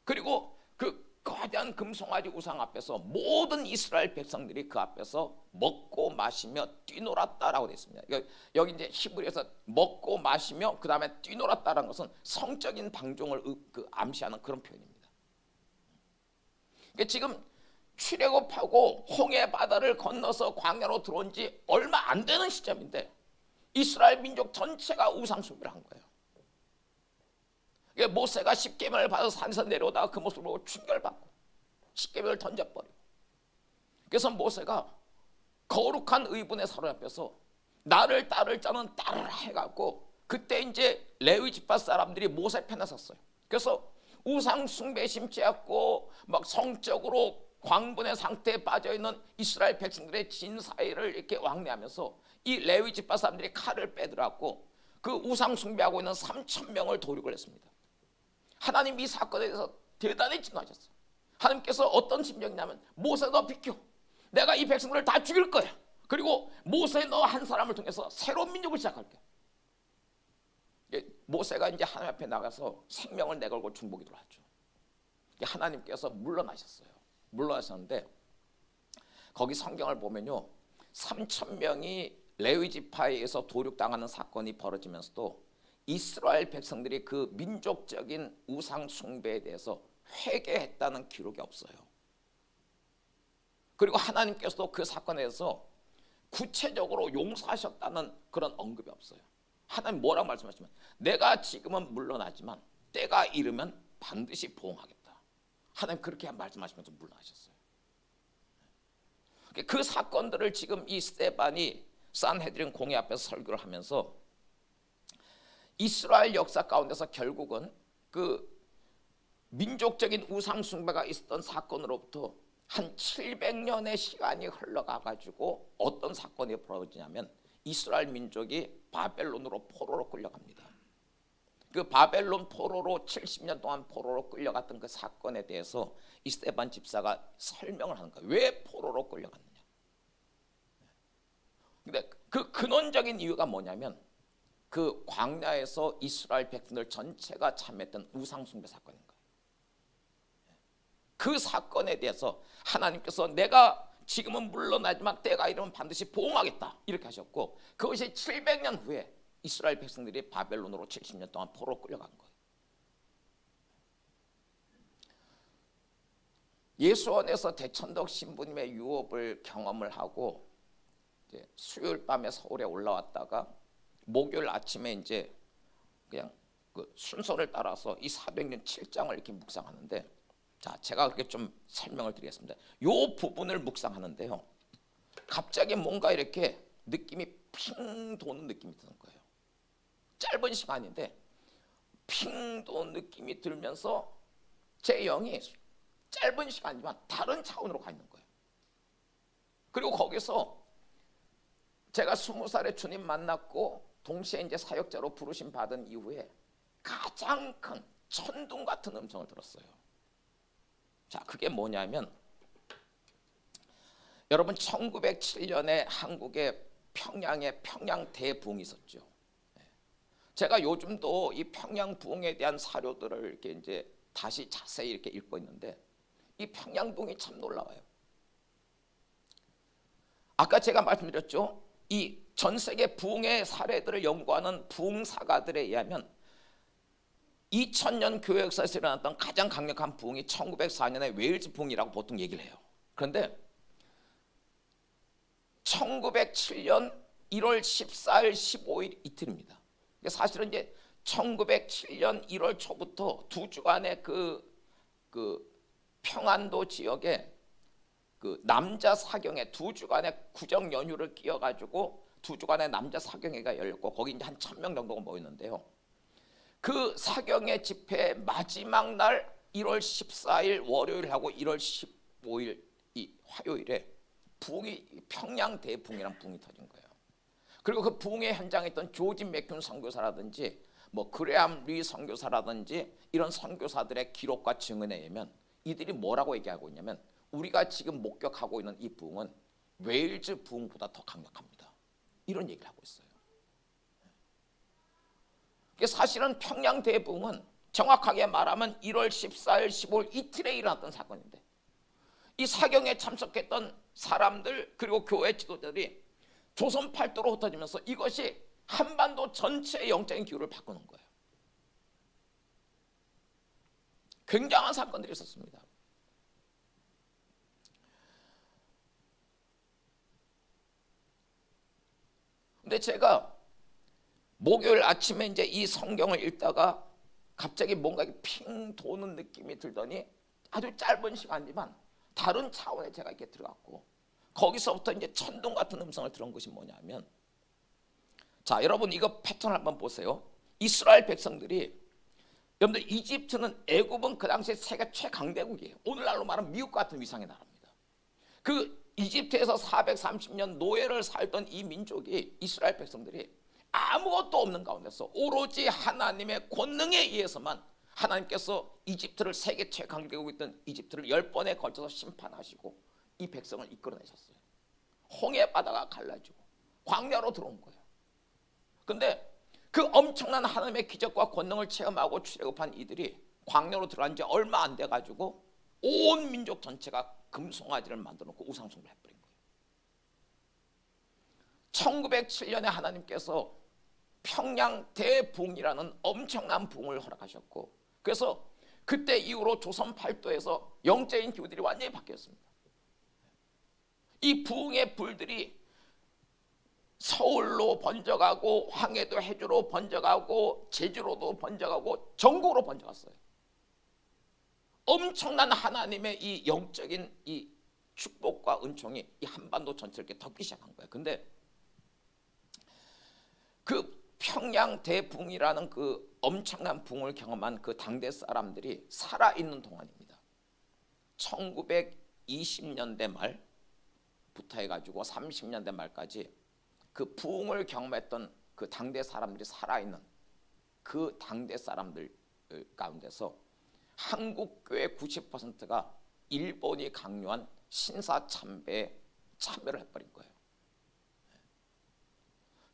그리고 그 거대한 금송아지 우상 앞에서 모든 이스라엘 백성들이 그 앞에서 먹고 마시며 뛰놀았다라고 되어 있습니다. 여기 이제 히브리에서 먹고 마시며 그 다음에 뛰놀았다라는 것은 성적인 방종을 암시하는 그런 표현입니다. 그러니까 지금 출애굽하고 홍해 바다를 건너서 광야로 들어온 지 얼마 안 되는 시점인데 이스라엘 민족 전체가 우상 숭배를 한 거예요. 모세가 10계명을 받아서 산에서 내려오다가 그 모습을 보고 충격을 받고 십계명을 던져버려. 그래서 모세가 거룩한 의분에 사로잡혀서 나를 따를 자는 따르라 해갖고 그때 이제 레위 지파 사람들이 모세 편에 섰어요. 그래서 우상 숭배 심지 않고 막 성적으로 광분의 상태에 빠져 있는 이스라엘 백성들의 진사이를 이렇게 왕래하면서 이 레위 지파 사람들이 칼을 빼들었고 그 우상 숭배하고 있는 3,000명을 도륙을 했습니다. 하나님 이 사건에 대해서 대단히 진노하셨어요. 하나님께서 어떤 심정이냐면 모세 너 비켜. 내가 이 백성들을 다 죽일 거야. 그리고 모세 너 한 사람을 통해서 새로운 민족을 시작할게. 모세가 이제 하나님 앞에 나가서 생명을 내걸고 중보기 들어왔죠. 하나님께서 물러나셨어요. 물러나셨는데 거기 성경을 보면요, 3,000명이 레위 지파에 의해서 도륙당하는 사건이 벌어지면서도 이스라엘 백성들이 그 민족적인 우상 숭배에 대해서 회개했다는 기록이 없어요. 그리고 하나님께서도 그 사건에 대해서 구체적으로 용서하셨다는 그런 언급이 없어요. 하나님 뭐라고 말씀하시면 내가 지금은 물러나지만 때가 이르면 반드시 보응하겠다. 하나님 그렇게 말씀하시면서 물러나셨어요. 그 사건들을 지금 이 스데반이 산헤드린 공회 앞에서 설교를 하면서 이스라엘 역사 가운데서 결국은 그 민족적인 우상 숭배가 있었던 사건으로부터 한 700년의 시간이 흘러가가지고 어떤 사건이 벌어지냐면 이스라엘 민족이 바벨론으로 포로로 끌려갑니다. 그 바벨론 포로로 70년 동안 포로로 끌려갔던 그 사건에 대해서 이 스데반 집사가 설명을 하는 거예요. 왜 포로로 끌려갔느냐. 근데 그 근원적인 이유가 뭐냐면 그 광야에서 이스라엘 백성들 전체가 참여했던 우상숭배 사건인 거예요. 그 사건에 대해서 하나님께서 내가 지금은 물러나지만 때가 이르면 반드시 보응하겠다 이렇게 하셨고 그것이 700년 후에 이스라엘 백성들이 바벨론으로 70년 동안 포로로 끌려간 거예요. 예수원에서 대천덕 신부님의 유업을 경험을 하고 이제 수요일 밤에 서울에 올라왔다가 목요일 아침에 이제 그냥 그 순서를 따라서 이 사도행전 7장을 이렇게 묵상하는데, 자 제가 그렇게 좀 설명을 드리겠습니다. 요 부분을 묵상하는데요, 갑자기 뭔가 이렇게 느낌이 핑 도는 느낌이 드는 거예요. 짧은 시간인데 핑 도는 느낌이 들면서 제 영이 짧은 시간이지만 다른 차원으로 가 있는 거예요. 그리고 거기서 제가 20살에 주님 만났고 동시에 이제 사역자로 부르심 받은 이후에 가장 큰 천둥 같은 음성을 들었어요. 자, 그게 뭐냐면 여러분 1907년에 한국의 평양에 평양 대부흥이 있었죠. 제가 요즘도 이 평양 부흥에 대한 사료들을 이렇게 이제 다시 자세히 이렇게 읽고 있는데 이 평양 부흥이 참 놀라워요. 아까 제가 말씀드렸죠. 이 전 세계 부흥의 사례들을 연구하는 부흥사가들에 의하면 2000년 교회 역사에서 일어났던 가장 강력한 부흥이 1904년의 웨일즈 부흥이라고 보통 얘기를 해요. 그런데 1907년 1월 14일, 15일 이틀입니다. 사실은 이제 1907년 1월 초부터 두 주간의 그 평안도 지역에 그 남자 사경회 두 주간의 구정 연휴를 끼워가지고 두 주간의 남자 사경회가 열렸고 거기 이제 한 1000명 정도가 모였는데요. 그 사경회 집회 마지막 날 1월 14일 월요일하고 1월 15일 이 화요일에 부흥이 평양 대부흥이란 부흥이 터진 거예요. 그리고 그 부흥의 현장에 있던 조지 맥균 선교사라든지 뭐 그레암 리 선교사라든지 이런 선교사들의 기록과 증언에 의하면 이들이 뭐라고 얘기하고 있냐면 우리가 지금 목격하고 있는 이 부흥은 웨일즈 부흥보다 더 강력합니다. 이런 얘기를 하고 있어요. 사실은 평양 대부흥은 정확하게 말하면 1월 14일, 15일 이틀에 일어났던 사건인데 이 사경에 참석했던 사람들 그리고 교회 지도자들이 조선 팔도로 흩어지면서 이것이 한반도 전체의 영적인 기후를 바꾸는 거예요. 굉장한 사건들이 있었습니다. 근데 제가 목요일 아침에 이제 이 성경을 읽다가 갑자기 뭔가 핑 도는 느낌이 들더니 아주 짧은 시간이지만 다른 차원에 제가 이렇게 들어갔고, 거기서부터 이제 천둥 같은 음성을 들은 것이 뭐냐면, 자, 여러분 이거 패턴 한번 보세요. 이스라엘 백성들이, 여러분들 이집트는, 애굽은 그 당시에 세계 최강대국이에요. 오늘날로 말하면 미국 같은 위상의 나라입니다. 그 이집트에서 430년 노예를 살던 이 민족이, 이스라엘 백성들이 아무것도 없는 가운데서 오로지 하나님의 권능에 의해서만 하나님께서 이집트를, 세계 최강대국이 있던 이집트를 10번에 걸쳐서 심판하시고 이 백성을 이끌어내셨어요. 홍해 바다가 갈라지고 광야로 들어온 거예요. 근데 그 엄청난 하나님의 기적과 권능을 체험하고 출애굽한 이들이 광야로 들어간 지 얼마 안 돼가지고 온 민족 전체가 금송아지를 만들어 놓고 우상숭배를 해버린 거예요. 1907년에 하나님께서 평양 대붕이라는 엄청난 붕을 허락하셨고, 그래서 그때 이후로 조선 팔도에서 영적인 기후들이 완전히 바뀌었습니다. 이 부흥의 불들이 서울로 번져가고 황해도 해주로 번져가고 제주로도 번져가고 전국으로 번져갔어요. 엄청난 하나님의 이 영적인 이 축복과 은총이 이 한반도 전체를 이렇게 덮기 시작한 거예요. 근데 그 평양 대붕이라는 그 엄청난 붕을 경험한 그 당대 사람들이 살아있는 동안입니다. 1920년대 말부터 해가지고 30년대 말까지 그 부흥을 경험했던 그 당대 사람들이 살아있는 그 당대 사람들 가운데서 한국교회 90%가 일본이 강요한 신사참배에 참여를 해버린 거예요.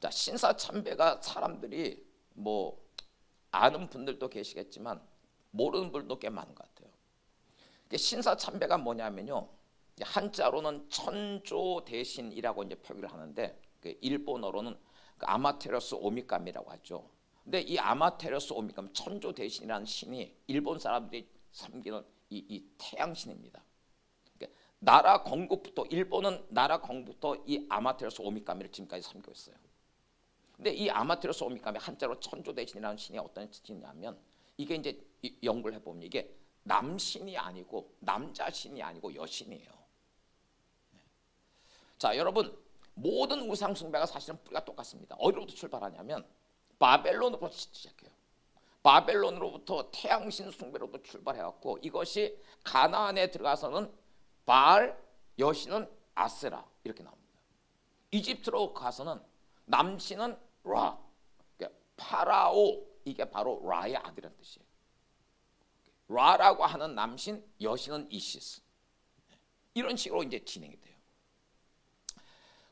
자, 신사참배가 사람들이 뭐 아는 분들도 계시겠지만 모르는 분들도 꽤 많은 것 같아요. 신사참배가 뭐냐면요, 한자로는 천조대신이라고 이제 표기를 하는데, 일본어로는 아마테라스 오미카미라고 하죠. 근데 이 아마테라스 오미카미, 천조대신이라는 신이 일본 사람들이 섬기는 이 태양신입니다. 그러니까 나라 건국부터, 일본은 나라 건국부터 이 아마테라스 오미카미를 지금까지 섬기고 있어요. 근데 이 아마테라스 오미카미, 한자로 천조대신이라는 신이 어떤 신이냐면, 이게 이제 연구를 해보면 이게 남신이 아니고, 남자신이 아니고 여신이에요. 자, 여러분, 모든 우상 숭배가 사실은 뿌리가 똑같습니다. 어디로부터 출발하냐면 바벨론으로부터 시작해요. 바벨론으로부터 태양신 숭배로부터 출발해갖고, 이것이 가나안에 들어가서는 바알, 여신은 아세라 이렇게 나옵니다. 이집트로 가서는 남신은 라, 그러니까 파라오, 이게 바로 라의 아들이라는 뜻이에요. 라라고 하는 남신, 여신은 이시스. 이런 식으로 이제 진행이 돼요.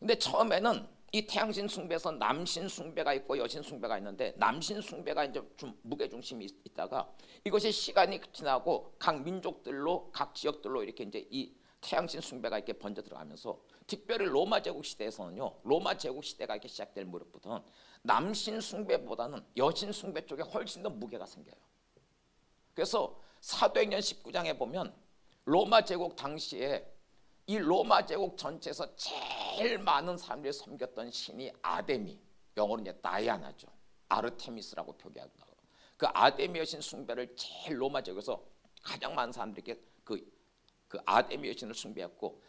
근데 처음에는 이 태양신 숭배에서 남신 숭배가 있고 여신 숭배가 있는데, 남신 숭배가 이제 좀 무게 중심이 있다가 이것이 시간이 지나고 각 민족들로, 각 지역들로 이렇게 이제 이 태양신 숭배가 이렇게 번져 들어가면서, 특별히 로마 제국 시대에서는요, 로마 제국 시대가 이렇게 시작될 무렵부터는 남신 숭배보다는 여신 숭배 쪽에 훨씬 더 무게가 생겨요. 그래서 사도행전 19장에 보면 로마 제국 당시에 이 로마 제국 전체에서 제일 많은 사람들이 섬겼던 신이 아데미, 영어로 이제 다이아나죠. 아르테미스라고 표기하고, 그 아데미 여신 숭배를 제일 로마 제국에서 가장 많은 사람들이 그 아데미 여신을 숭배했고,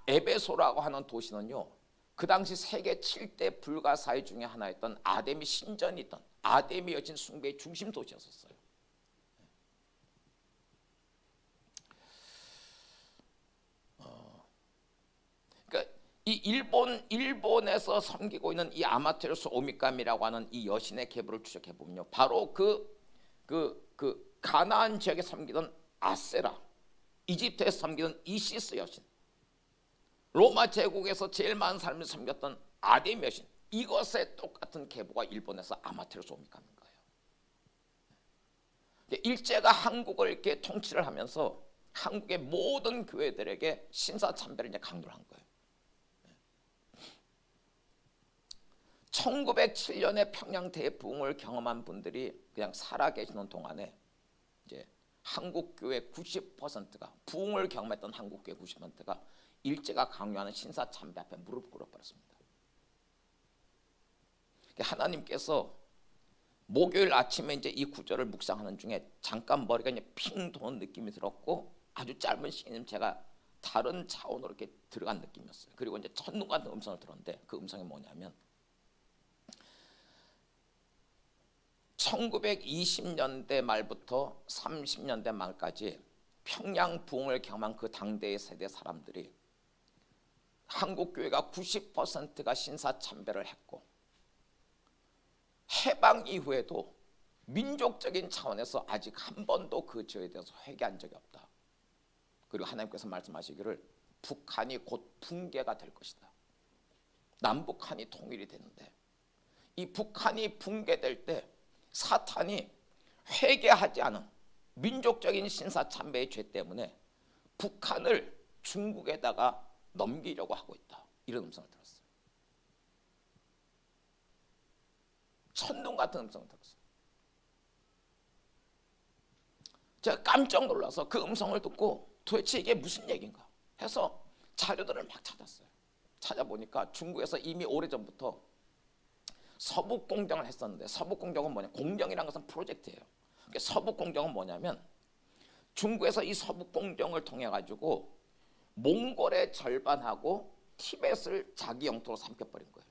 에베소라고 하는 도시는요, 그 당시 세계 7대 불가사의 중에 하나였던 아데미 신전이 있던 아데미 여신 숭배의 중심 도시였었어요. 그러니까 이 일본에서 섬기고 있는 이 아마테라스 오미카미라고 하는 이 여신의 계보를 추적해 보면요, 바로 그 가나안 지역에 섬기던 아세라, 이집트에서 섬기던 이시스 여신, 로마 제국에서 제일 많은 사람이 섬겼던 아데미 여신, 이것의 똑같은 계보가 일본에서 아마테라스 오미카미인 거예요. 일제가 한국을 이렇게 통치를 하면서 한국의 모든 교회들에게 신사참배를 이제 강조를 한 거예요. 1907년에 평양 대붕을 경험한 분들이 그냥 살아 계시는 동안에 이제 한국 교회 90%가, 부흥을 경험했던 한국 교회 90%가 일제가 강요하는 신사 참배 앞에 무릎 꿇어 버렸습니다. 하나님께서 목요일 아침에 이제 이 구절을 묵상하는 중에 잠깐 머리가 이제 핑 도는 느낌이 들었고 아주 짧은 시간이면 제가 다른 차원으로 이렇게 들어간 느낌이었어요. 그리고 이제 천둥 같은 음성을 들었는데 그 음성이 뭐냐면 1920년대 말부터 30년대 말까지 평양 부흥을 경험한 그 당대의 세대 사람들이 한국교회가 90%가 신사참배를 했고 해방 이후에도 민족적인 차원에서 아직 한 번도 그 죄에 대해서 회개한 적이 없다. 그리고 하나님께서 말씀하시기를 북한이 곧 붕괴가 될 것이다. 남북한이 통일이 되는데 이 북한이 붕괴될 때 사탄이 회개하지 않은 민족적인 신사참배의 죄 때문에 북한을 중국에다가 넘기려고 하고 있다. 이런 음성을 들었어요. 천둥 같은 음성을 들었어요. 제가 깜짝 놀라서 그 음성을 듣고 도대체 이게 무슨 얘기인가 해서 자료들을 막 찾았어요. 찾아보니까 중국에서 이미 오래전부터 서북공정을 했었는데 서북공정은 뭐냐? 공정이라는 것은 프로젝트예요. 그러니까 서북공정은 뭐냐면 중국에서 이 서북공정을 통해 가지고 몽골의 절반하고 티벳을 자기 영토로 삼켜버린 거예요.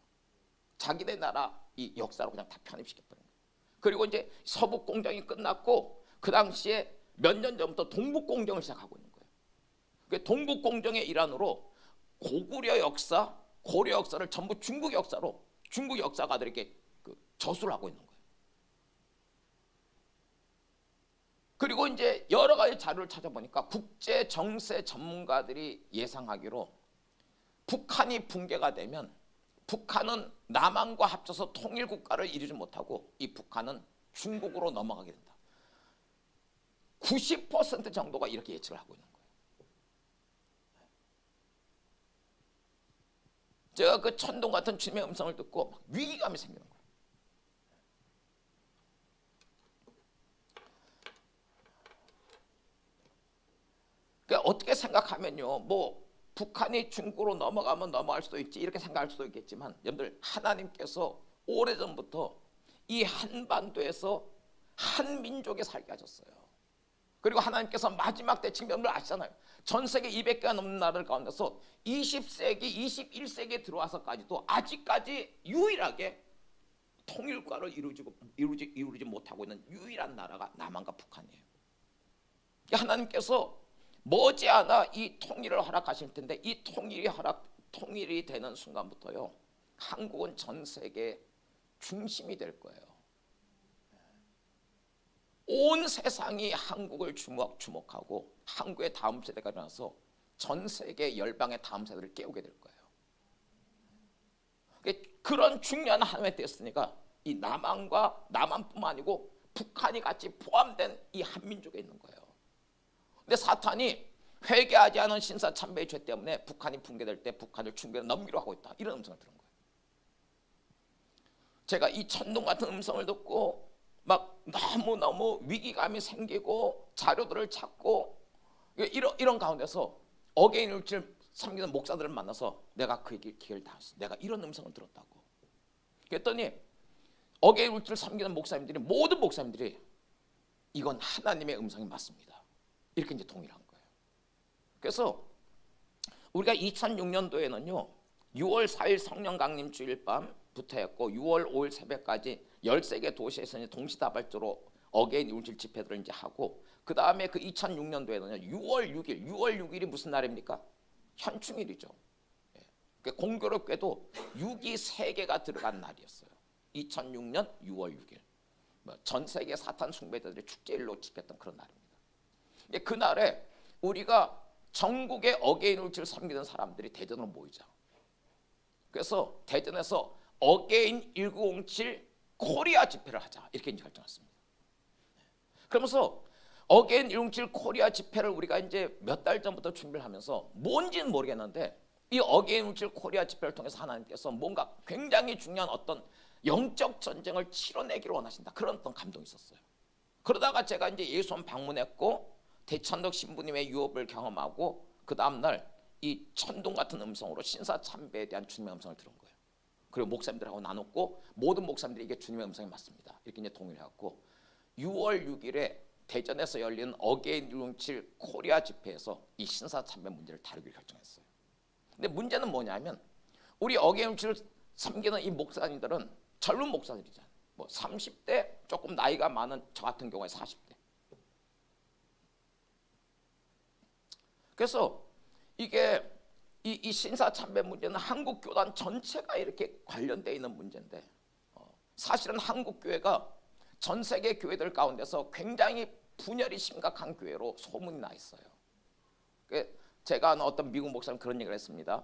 자기네 나라 이 역사로 그냥 다 편입시켜버린 거예요. 그리고 이제 서북공정이 끝났고 그 당시에 몇 년 전부터 동북공정을 시작하고 있는 거예요. 그 동북공정의 일환으로 고구려 역사, 고려 역사를 전부 중국 역사로 중국 역사가들에게 저수를 하고 있는 거예요. 그리고 이제 여러 가지 자료를 찾아보니까 국제 정세 전문가들이 예상하기로 북한이 붕괴가 되면 북한은 남한과 합쳐서 통일 국가를 이루지 못하고 이 북한은 중국으로 넘어가게 된다. 90% 정도가 이렇게 예측을 하고 있는 거예요. 제가 그 천둥 같은 주님의 음성을 듣고 막 위기감이 생기는 거예요. 그러니까 어떻게 생각하면요, 뭐 북한이 중국으로 넘어가면 넘어갈 수도 있지 이렇게 생각할 수도 있겠지만 여러분들 하나님께서 오래전부터 이 한반도에서 한 민족이 살게 하셨어요. 그리고 하나님께서 마지막 때쯤 여러분들 아시잖아요. 전 세계 200개가 넘는 나라들 가운데서 20세기, 21세기에 들어와서까지도 아직까지 유일하게 통일국가를 이루지 못하고 있는 유일한 나라가 남한과 북한이에요. 하나님께서 머지않아 이 통일을 허락하실 텐데 이 통일이 되는 순간부터요, 한국은 전 세계 중심이 될 거예요. 온 세상이 한국을 주목하고 한국의 다음 세대가 일어나서 전 세계 열방의 다음 세대를 깨우게 될 거예요. 그런 중요한 하나님의 때였으니까 이 남한뿐만 아니고 북한이 같이 포함된 이 한민족에 있는 거예요. 근데 사탄이 회개하지 않은 신사참배의 죄 때문에 북한이 붕괴될 때 북한을 중국에 넘기려 하고 있다. 이런 음성을 들은 거예요. 제가 이 천둥 같은 음성을 듣고 막 너무너무 위기감이 생기고 자료들을 찾고 이런 가운데서 어게인 일주일 섬기는 목사들을 만나서 내가 그 기회를 다 했어. 내가 이런 음성을 들었다고. 그랬더니 어게인 일주일 섬기는 목사님들이 모든 목사님들이 이건 하나님의 음성이 맞습니다. 이렇게 이제 동일한 거예요. 그래서 우리가 2006년도에는요 6월 4일 성령 강림 주일 밤부터 했고 6월 5일 새벽까지 13개 도시에서 이제 동시다발적으로 어게인 일주일 집회들을 이제 하고 그 다음에 그 2006년도에는요 6월 6일이 무슨 날입니까? 현충일이죠. 공교롭게도 6이 3개가 들어간 날이었어요. 2006년 6월 6일. 전 세계 사탄 숭배자들의 축제일로 지켰던 그런 날입니다. 그날에 우리가 전국의 어게인 울주를 섬기는 사람들이 대전으로 모이자. 그래서 대전에서 어게인 1907 코리아 집회를 하자 이렇게 이제 결정했습니다. 그러면서 어게인 1907 코리아 집회를 우리가 이제 몇 달 전부터 준비를 하면서 뭔지는 모르겠는데 이 어게인 1907 코리아 집회를 통해서 하나님께서 뭔가 굉장히 중요한 어떤 영적 전쟁을 치러내기를 원하신다. 그런 어떤 감동이 있었어요. 그러다가 제가 이제 예수원 방문했고 대천덕 신부님의 유업을 경험하고 그 다음날 이 천둥 같은 음성으로 신사참배에 대한 주님의 음성을 들은 거예요. 그리고 목사님들하고 나눴고 모든 목사님들이 이게 주님의 음성이 맞습니다. 이렇게 이제 동의를 해갖고 6월 6일에 대전에서 열린 어게인 167 코리아 집회에서 이 신사참배 문제를 다루기로 결정했어요. 근데 문제는 뭐냐면 우리 어게인 167을 섬기는 이 목사님들은 젊은 목사들이잖아요. 뭐 30대 조금 나이가 많은 저 같은 경우에 40대. 그래서 이게 이 신사참배 문제는 한국 교단 전체가 이렇게 관련되어 있는 문제인데 사실은 한국 교회가 전 세계 교회들 가운데서 굉장히 분열이 심각한 교회로 소문이 나 있어요. 제가 아는 어떤 미국 목사님 그런 얘기를 했습니다.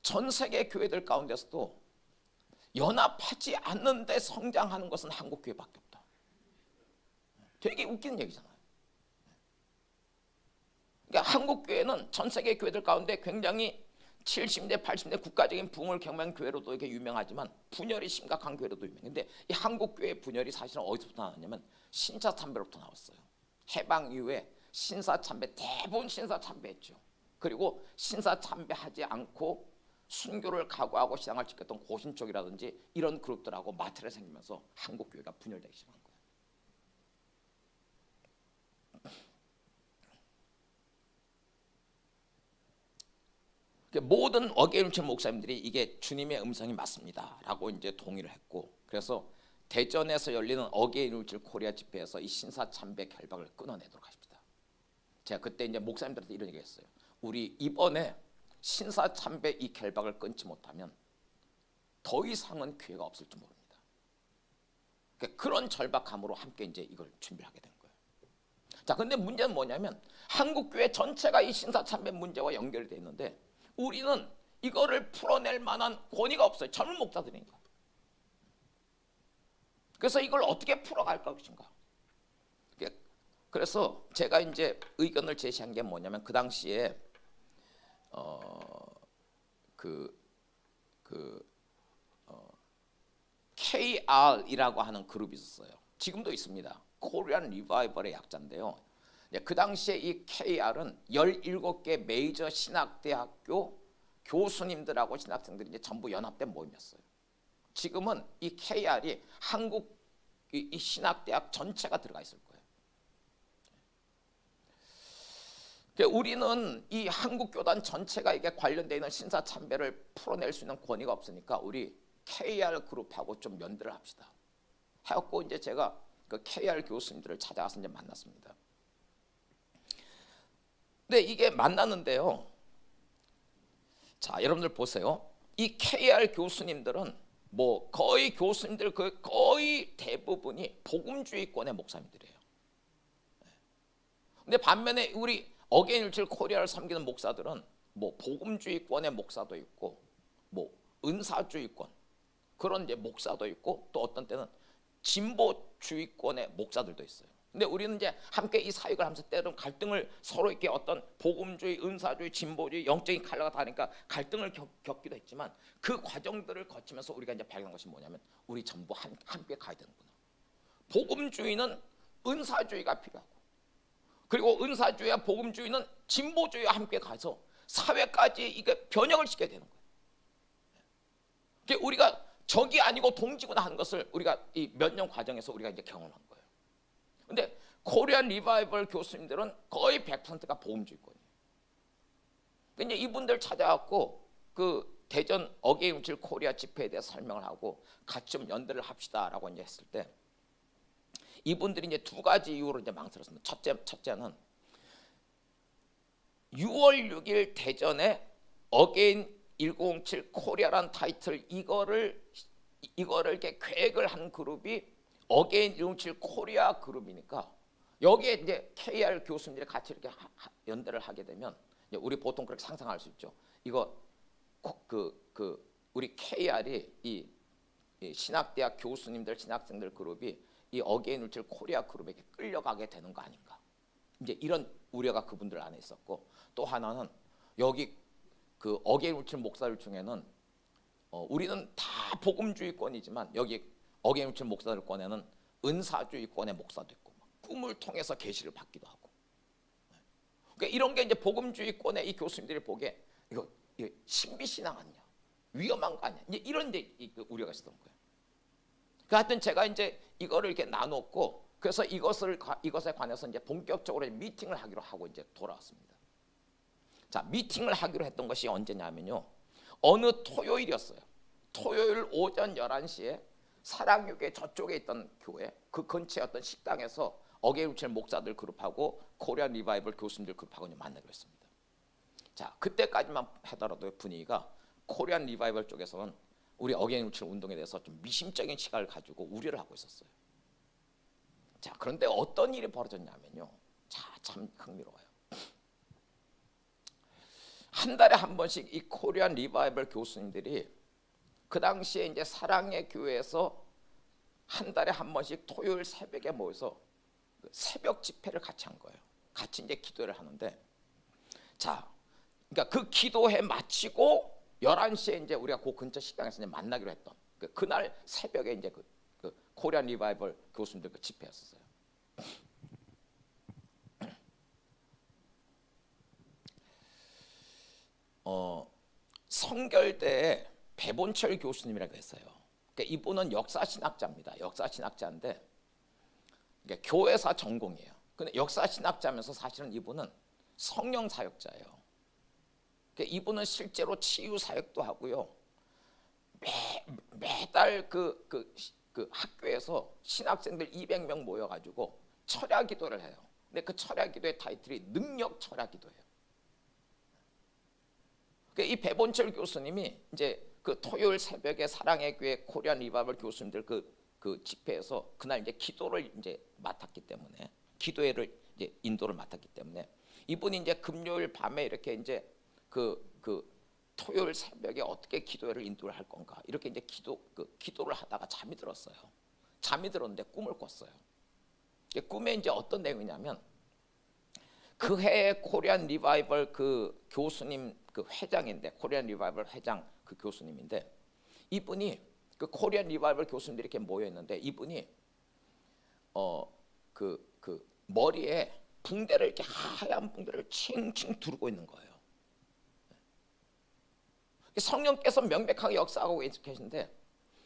전 세계 교회들 가운데서도 연합하지 않는데 성장하는 것은 한국 교회밖에 없다. 되게 웃기는 얘기잖아요. 그러니까 한국 교회는 전 세계 교회들 가운데 굉장히 70대, 80대 국가적인 부흥을 경험한 교회로도 이렇게 유명하지만 분열이 심각한 교회로도 유명한데 이 한국 교회의 분열이 사실은 어디서부터 나왔냐면 신사참배로부터 나왔어요. 해방 이후에 신사참배 대부분 신사참배했죠. 그리고 신사참배하지 않고 순교를 각오하고 신앙을 지켰던 고신족이라든지 이런 그룹들하고 마찰이 생기면서 한국 교회가 분열되기 시작한 거예요. 모든 어게인 167 목사님들이 이게 주님의 음성이 맞습니다라고 이제 동의를 했고, 그래서 대전에서 열리는 어게인 167 코리아 집회에서 이 신사참배 결박을 끊어내도록 하십니다. 제가 그때 이제 목사님들한테 이런 얘기했어요. 우리 이번에 신사참배 이 결박을 끊지 못하면 더 이상은 기회가 없을지 모릅니다. 그런 절박함으로 함께 이제 이걸 준비하게 된 거예요. 자, 근데 문제는 뭐냐면 한국 교회 전체가 이 신사참배 문제와 연결되어 있는데 우리는 이거를 풀어낼 만한 권위가 없어요. 젊은 목사들이니까. 그래서 이걸 어떻게 풀어갈 것인가. 그래서 제가 이제 의견을 제시한 게 뭐냐면 그 당시에 KR이라고 하는 그룹이 있었어요. 지금도 있습니다. 코리안 리바이벌의 약자인데요. 그 당시에 이 KR은 17개 메이저 신학대학교 교수님들하고 신학생들이 이제 전부 연합된 모임이었어요. 지금은 이 KR이 한국 이 신학대학 전체가 들어가 있을 거예요. 우리는 이 한국 교단 전체가 이게 관련되어 있는 신사참배를 풀어낼 수 있는 권위가 없으니까 우리 KR 그룹하고 좀 연대를 합시다. 해갖고 이제 제가 그 KR 교수님들을 찾아가서 이제 만났습니다. 근데 이게 만났는데요. 자, 여러분들 보세요. 이 KR 교수님들은 뭐 거의 교수님들 거의 대부분이 복음주의권의 목사님들이에요. 근데 반면에 우리 어게인 167 코리아를 섬기는 목사들은 뭐 복음주의권의 목사도 있고 뭐 은사주의권 그런 이제 목사도 있고 또 어떤 때는 진보주의권의 목사들도 있어요. 근데 우리는 이제 함께 이 사역을 하면서 때로는 갈등을 서로 이렇게 어떤 복음주의, 은사주의, 진보주의, 영적인 칼라가 다르니까 갈등을 겪기도 했지만 그 과정들을 거치면서 우리가 이제 발견한 것이 뭐냐면 우리 전부 함께 가야 되는구나. 복음주의는 은사주의가 필요하고 그리고 은사주의와 복음주의는 진보주의와 함께 가서 사회까지 이게 변형을 시켜야 되는 거예요. 우리가 적이 아니고 동지구나 하는 것을 우리가 이 몇 년 과정에서 우리가 이제 경험한 거예요. 근데 코리안 리바이벌 교수님들은 거의 100%가 복음주의권이에요. 근데 이분들 찾아갖고 그 대전 어게인 167 코리아 집회에 대해서 설명을 하고 같이 좀 연대를 합시다라고 이제 했을 때 이분들이 이제 두 가지 이유로 이제 망설였습니다. 첫째는 6월 6일 대전에 어게인 1907 코리아라는 타이틀 이거를 이렇게 계획을 한 그룹이 어게인 1907 코리아 그룹이니까 여기에 이제 KR 교수님들이 같이 이렇게 연대를 하게 되면 우리 보통 그렇게 상상할 수 있죠. 이거 우리 KR이 이 신학대학 교수님들 신학생들 그룹이 이 어게인 167 코리아 그룹에게 끌려가게 되는 거 아닌가. 이제 이런 우려가 그분들 안에 있었고 또 하나는 여기 그 어게인 167 목사들 중에는 우리는 다 복음주의권이지만 여기 어게인 167 목사들권에는 은사주의권의 목사도 있고 꿈을 통해서 계시를 받기도 하고 그러니까 이런 게 이제 복음주의권의 이 교수님들이 보기에 이거 신비신앙 아니냐. 위험한 거 아니야? 이제 이런 데 우려가 있었던 거예요. 그 하여튼 제가 이제 이거를 이렇게 나눴고, 그래서 이것에 관해서 이제 본격적으로 미팅을 하기로 하고 이제 돌아왔습니다. 자, 미팅을 하기로 했던 것이 언제냐면요, 어느 토요일이었어요. 토요일 오전 11시에 사랑교회 저쪽에 있던 교회, 그 근처에 어떤 식당에서 어게인우칠 목사들 그룹하고 코리안 리바이벌 교수님들 그룹하고 만나기로 했습니다. 자, 그때까지만 하더라도 분위기가 코리안 리바이벌 쪽에서는 우리 어게인우칠 운동에 대해서 좀 미심적인 시각을 가지고 우려를 하고 있었어요. 자, 그런데 어떤 일이 벌어졌냐면요, 자, 참 흥미로워요. 한 달에 한 번씩 이 코리안 리바이벌 교수님들이 그 당시에 이제 사랑의 교회에서 한 달에 한 번씩 토요일 새벽에 모여서 새벽 집회를 같이 한 거예요. 같이 이제 기도를 하는데, 자, 그러니까 그 기도회 마치고 11시에 이제 우리가 그 근처 식당에서 이제 만나기로 했던 그날 새벽에 이제 그 코리안 리바이벌 교수님들 그 집회였어요. 성결대에 배본철 교수님이라고 했어요. 그러니까 이분은 역사신학자입니다. 역사신학자인데 그러니까 교회사 전공이에요. 근데 역사신학자면서 사실은 이분은 성령사역자예요. 그러니까 이분은 실제로 치유사역도 하고요. 매달 그 학교에서 신학생들 200명 모여가지고 철야기도를 해요. 근데 그 철야기도의 타이틀이 능력 철야기도예요. 이 배본철 교수님이 이제 그 토요일 새벽에 사랑의 교회 코리안 리바이벌 교수님들 그 집회에서 그날 이제 기도를 이제 맡았기 때문에, 기도회를 이제 인도를 맡았기 때문에 이분이 이제 금요일 밤에 이렇게 이제 그 토요일 새벽에 어떻게 기도회를 인도를 할 건가, 이렇게 이제 기도를 하다가 잠이 들었어요. 잠이 들었는데 꿈을 꿨어요. 꿈에 이제 어떤 내용이냐면, 그 해에 코리안 리바이벌 그 교수님 그 회장인데, 코리안 리바이벌 회장 그 교수님인데, 이분이 그 코리안 리바이벌 교수님들이 이렇게 모여 있는데, 이분이 그 머리에 붕대를, 이렇게 하얀 붕대를 칭칭 두르고 있는 거예요. 성령께서 명백하게 역사하고 계신데,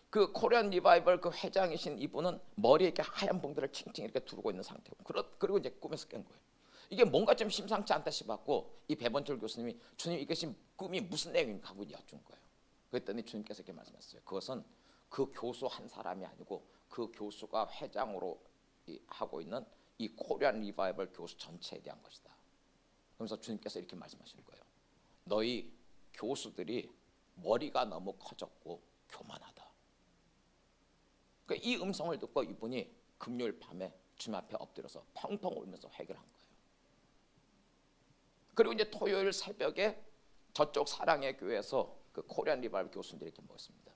그 코리안 리바이벌 그 회장이신 이분은 머리에 이렇게 하얀 붕대를 칭칭 이렇게 두르고 있는 상태고, 그리고 이제 꿈에서 깬 거예요. 이게 뭔가 좀 심상치 않다 싶었고, 이 배본철 교수님이 주님 이것이 꿈이 무슨 내용인가 하고 여쭌 거예요. 그랬더니 주님께서 이렇게 말씀하셨어요. 그것은 그 교수 한 사람이 아니고 그 교수가 회장으로 하고 있는 이 코리안 리바이벌 교수 전체에 대한 것이다. 그러면서 주님께서 이렇게 말씀하시는 거예요. 너희 교수들이 머리가 너무 커졌고 교만하다. 그러니까 이 음성을 듣고 이분이 금요일 밤에 주님 앞에 엎드려서 펑펑 울면서 회개를 한 거예요. 그리고 이제 토요일 새벽에 저쪽 사랑의 교회에서 그 코리안 리바이벌 교수님들이 이렇게 모였습니다.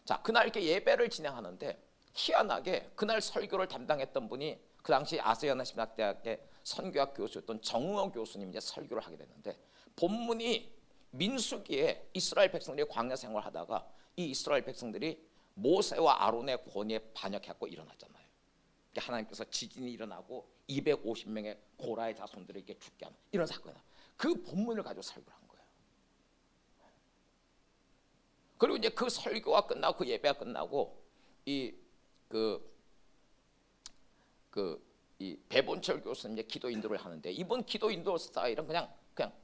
자, 그날 이렇게 예배를 진행하는데 희한하게 그날 설교를 담당했던 분이 그 당시 아세아나 신학대학의 선교학 교수였던 정웅호 교수님이 이제 설교를 하게 됐는데, 본문이 민수기에 이스라엘 백성들이 광야 생활하다가 이 이스라엘 백성들이 모세와 아론의 권위에 반역했고 일어났잖아요. 하나님께서 지진이 일어나고 250명의 고라의 자손들에게 죽게 하는 이런 사건이다. 그 본문을 가지고 설교를 한 거예요. 그리고 이제 그 설교가 끝나고 그 예배가 끝나고 이 배본철 교수님 이제 기도 인도를 하는데, 이번 기도 인도 스타일은 그냥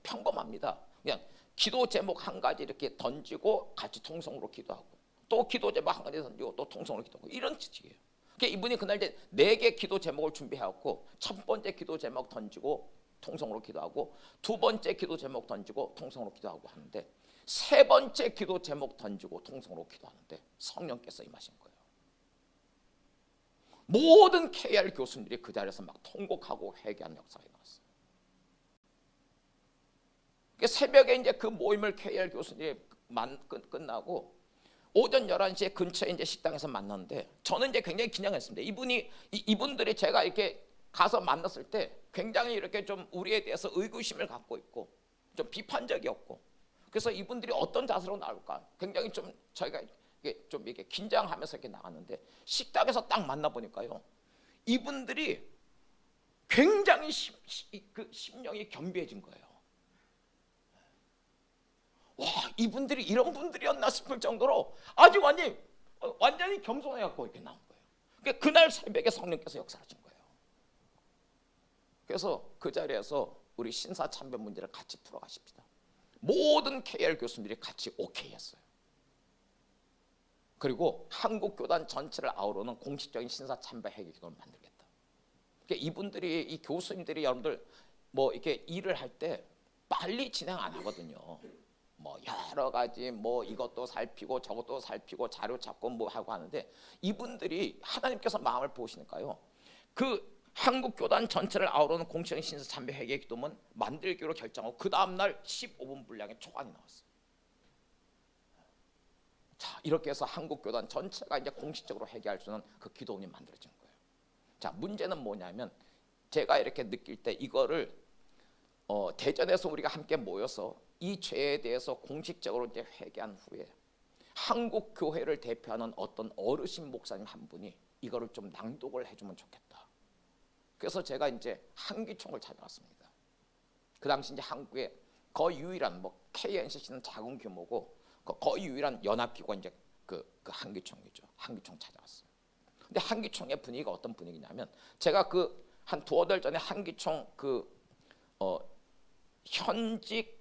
평범합니다. 그냥 기도 제목 한 가지 이렇게 던지고 같이 통성으로 기도하고, 또 기도 제목 한 가지 던지고 또 통성으로 기도하고, 이런 식이에요. 그러니까 이분이 그날 이제 4개 기도 제목을 준비해왔고, 첫 번째 기도 제목 던지고 통성으로 기도하고, 두 번째 기도 제목 던지고 통성으로 기도하고 하는데, 세 번째 기도 제목 던지고 통성으로 기도하는데 성령께서 임하신 거예요. 모든 KR 교수님들이 그 자리에서 막 통곡하고 회개하는 역사가 일어났어요. 그러니까 새벽에 이제 그 모임을 KR 교수님이 끝나고 오전 11시에 근처에 이제 식당에서 만났는데, 저는 이제 굉장히 긴장했습니다. 이분들이 제가 이렇게 가서 만났을 때 굉장히 이렇게 좀 우리에 대해서 의구심을 갖고 있고 좀 비판적이었고, 그래서 이분들이 어떤 자세로 나올까 굉장히 좀 저희가 좀 이렇게 긴장하면서 이렇게 나갔는데, 식당에서 딱 만나 보니까요, 이분들이 굉장히 그 심령이 겸비해진 거예요. 와, 이분들이 이런 분들이었나 싶을 정도로 아주 완전히 겸손해갖고 이렇게 나온 거예요. 그러니까 그날 새벽에 성령께서 역사하신 거예요. 그래서 그 자리에서 우리 신사참배 문제를 같이 풀어가십시다. 모든 KR 교수님들이 같이 오케이 했어요. 그리고 한국교단 전체를 아우르는 공식적인 신사참배 회개기도를 만들겠다. 그러니까 이분들이, 이 교수님들이 여러분들 뭐 이렇게 일을 할 때 빨리 진행 안 하거든요. 뭐 여러 가지 뭐 이것도 살피고 저것도 살피고 자료 찾고 뭐 하고 하는데, 이분들이 하나님께서 마음을 보시니까요, 그 한국교단 전체를 아우르는 공식적인 신사참배 회개 기도문 만들기로 결정하고 그 다음날 15분 분량의 초안이 나왔어요. 자, 이렇게 해서 한국교단 전체가 이제 공식적으로 회개할 수 있는 그 기도문이 만들어진 거예요. 자, 문제는 뭐냐면 제가 이렇게 느낄 때 이거를 대전에서 우리가 함께 모여서 이 죄에 대해서 공식적으로 이제 회개한 후에 한국 교회를 대표하는 어떤 어르신 목사님 한 분이 이거를 좀 낭독을 해주면 좋겠다. 그래서 제가 이제 한기총을 찾아왔습니다. 그 당시 이제 한국의 거의 유일한, 뭐 KNCC는 작은 규모고 거의 유일한 연합기관 이제 그 한기총이죠. 한기총 찾아왔어요. 근데 한기총의 분위기가 어떤 분위기냐면, 제가 그 한 두어 달 전에 한기총 현직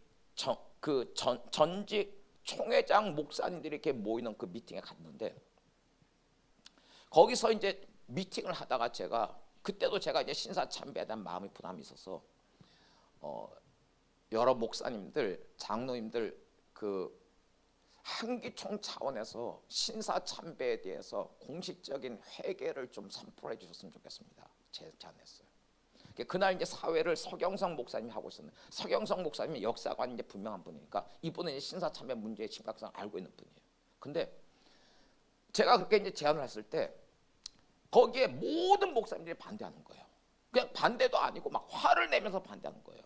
전직 총회장 목사님들이 이렇게 모이는 그 미팅에 갔는데, 거기서 이제 미팅을 하다가 그때도 제가 이제 신사참배에 대한 마음의 부담이 있어서 여러 목사님들, 장로님들 그 한기총 차원에서 신사참배에 대해서 공식적인 회개를 좀 선포해 주셨으면 좋겠습니다. 제안했어요. 그날 이제 사회를 서경성 목사님이 하고 있었는데, 서경성 목사님이 역사관이 이제 분명한 분이니까 이분은 이제 신사참배 문제의 심각성을 알고 있는 분이에요. 근데 제가 그렇게 이제 제안을 했을 때 거기에 모든 목사님들이 반대하는 거예요. 그냥 반대도 아니고 막 화를 내면서 반대하는 거예요.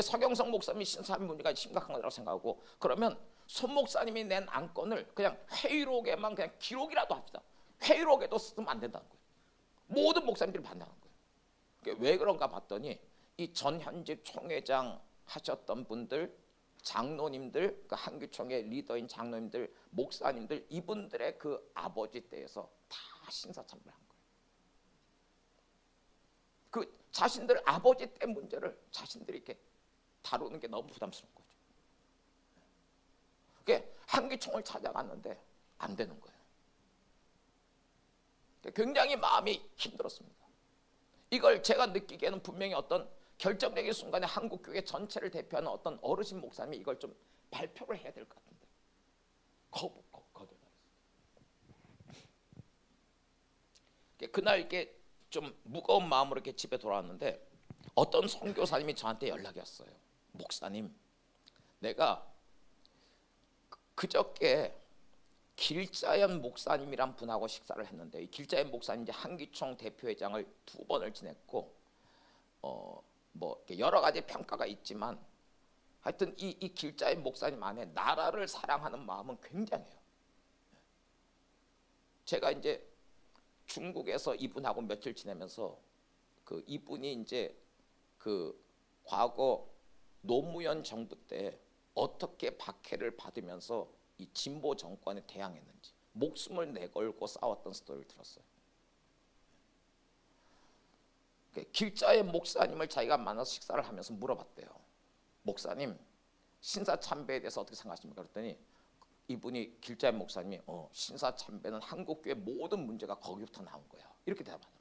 서경성 목사님이 신사참배 문제가 심각한 거라고 생각하고, 그러면 손 목사님이 낸 안건을 그냥 회의록에만 그냥 기록이라도 합시다. 회의록에도 쓰면 안 된다는 거예요. 모든 목사님들이 반대하는 거예요. 왜 그런가 봤더니 이 전현직 총회장 하셨던 분들, 장로님들, 그 한기총의 리더인 장로님들, 목사님들, 이분들의 그 아버지 때에서 다 신사참배를 한 거예요. 그 자신들 아버지 때 문제를 자신들이 이렇게 다루는 게 너무 부담스러운 거죠. 그게 한기총을 찾아갔는데 안 되는 거예요. 굉장히 마음이 힘들었습니다. 이걸 제가 느끼기에는 분명히 어떤 결정적인 순간에 한국 교회 전체를 대표하는 어떤 어르신 목사님이 이걸 좀 발표를 해야 될 것 같은데 거절당했어요. 그날 이렇게 좀 무거운 마음으로 이렇게 집에 돌아왔는데 어떤 선교사님이 저한테 연락이 왔어요. 목사님, 내가 그저께 길자연 목사님이란 분하고 식사를 했는데, 이 길자연 목사님 이제 한기총 대표회장을 2번을 지냈고 뭐 여러 가지 평가가 있지만 하여튼 이 길자연 목사님 안에 나라를 사랑하는 마음은 굉장해요. 제가 이제 중국에서 이분하고 며칠 지내면서 그 이분이 이제 그 과거 노무현 정부 때 어떻게 박해를 받으면서 이 진보 정권에 대항했는지 목숨을 내걸고 싸웠던 스토리를 들었어요. 길자의 목사님을 자기가 만나서 식사를 하면서 물어봤대요. 목사님, 신사참배에 대해서 어떻게 생각하십니까? 그랬더니 이분이, 길자의 목사님이 신사참배는 한국교회 모든 문제가 거기부터 나온 거야, 이렇게 대답하는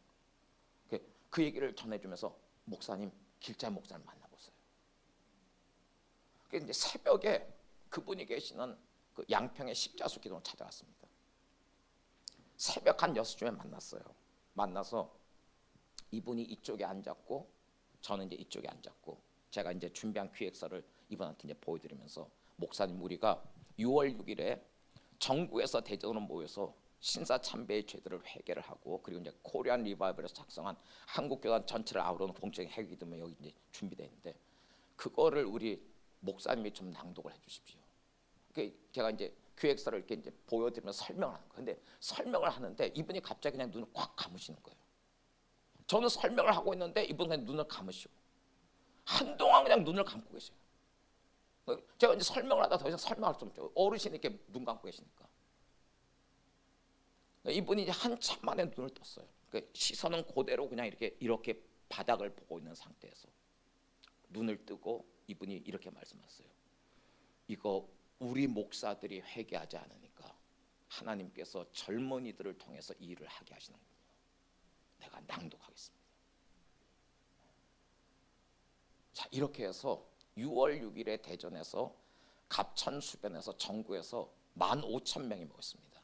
거예요. 그 얘기를 전해주면서 목사님, 길자의 목사님 만나보세요. 이제 새벽에 그분이 계시는 그 양평의 십자수 기도를 찾아갔습니다. 새벽 한 6시쯤에 만났어요. 만나서 이분이 이쪽에 앉았고 저는 이제 이쪽에 앉았고, 제가 이제 준비한 기획서를 이분한테 이제 보여드리면서, 목사님, 우리가 6월 6일에 전국에서 대전으로 모여서 신사참배의 죄들을 회개를 하고, 그리고 이제 코리안 리바이벌에서 작성한 한국교단 전체를 아우르는 공적인 회개기도문이 여기 이제 준비되어 있는데, 그거를 우리 목사님이 좀 낭독을 해주십시오. 제가 이제 기획서를 이렇게 이제 보여드리면서 설명을 하는 거예요. 근데 설명을 하는데 이분이 갑자기 그냥 눈을 꽉 감으시는 거예요. 저는 설명을 하고 있는데 이분은 그냥 눈을 감으시고 한동안 그냥 눈을 감고 계세요. 제가 이제 설명을 하다 더 이상 설명할 수 없죠. 어르신이 이렇게 눈 감고 계시니까. 이분이 이제 한참 만에 눈을 떴어요. 시선은 그대로 그냥 이렇게 바닥을 보고 있는 상태에서 눈을 뜨고 이분이 이렇게 말씀하셨어요. 이거 우리 목사들이 회개하지 않으니까 하나님께서 젊은이들을 통해서 이 일을 하게 하시는군요. 내가 낭독하겠습니다. 자, 이렇게 해서 6월 6일에 대전에서 갑천수변에서 전구에서 15,000명이 모였습니다.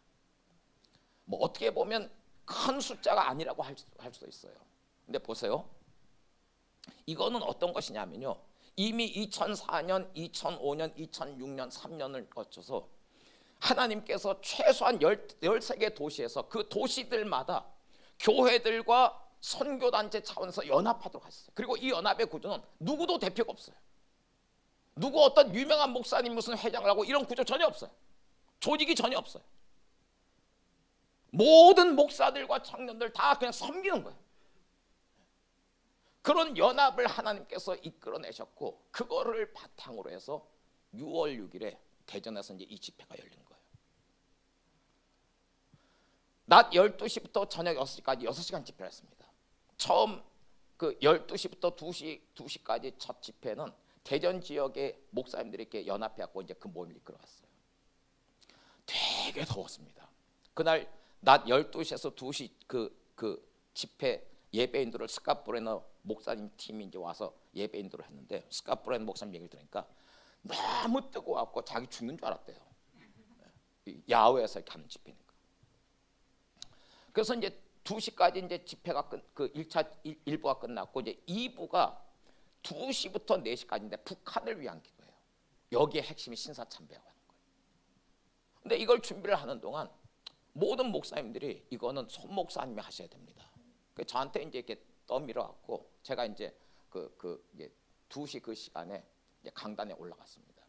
뭐 어떻게 보면 큰 숫자가 아니라고 할 수도 있어요. 근데 보세요. 이거는 어떤 것이냐면요. 이미 2004년, 2005년, 2006년, 3년을 거쳐서 하나님께서 최소한 13개 도시에서 그 도시들마다 교회들과 선교단체 차원에서 연합하도록 하셨어요. 그리고 이 연합의 구조는 누구도 대표가 없어요. 누구 어떤 유명한 목사님 무슨 회장을 하고 이런 구조 전혀 없어요. 조직이 전혀 없어요. 모든 목사들과 청년들 다 그냥 섬기는 거예요. 그런 연합을 하나님께서 이끌어내셨고 그거를 바탕으로 해서 6월 6일에 대전에서 이제 이 집회가 열린 거예요. 낮 12시부터 저녁 6시까지 6시간 집회를 했습니다. 처음 그 12시부터 2시까지 첫 집회는 대전 지역의 목사님들이 이렇게 연합해갖고 이제 그 모임을 이끌어갔어요. 되게 더웠습니다. 그날 낮 12시에서 2시 그 집회 예배인들을 스카프레너 목사님 팀이 이제 와서 예배인들을 했는데 스카프레너 목사님 얘기를 들으니까 너무 뜨거워갖고 자기 죽는 줄 알았대요. 야외에서 이렇게 하는 집회니까. 그래서 이제 2시까지 이제 집회가 그 1차 1부가 끝났고 이제 2부가 2시부터 4시까지인데 북한을 위한 기도예요. 여기에 핵심이 신사참배라고 하는 거예요. 근데 이걸 준비를 하는 동안 모든 목사님들이 이거는 손 목사님이 하셔야 됩니다. 저한테 이제 이렇게 떠밀어 갖고 제가 이제 이제 2시 그 시간에 이제 강단에 올라갔습니다.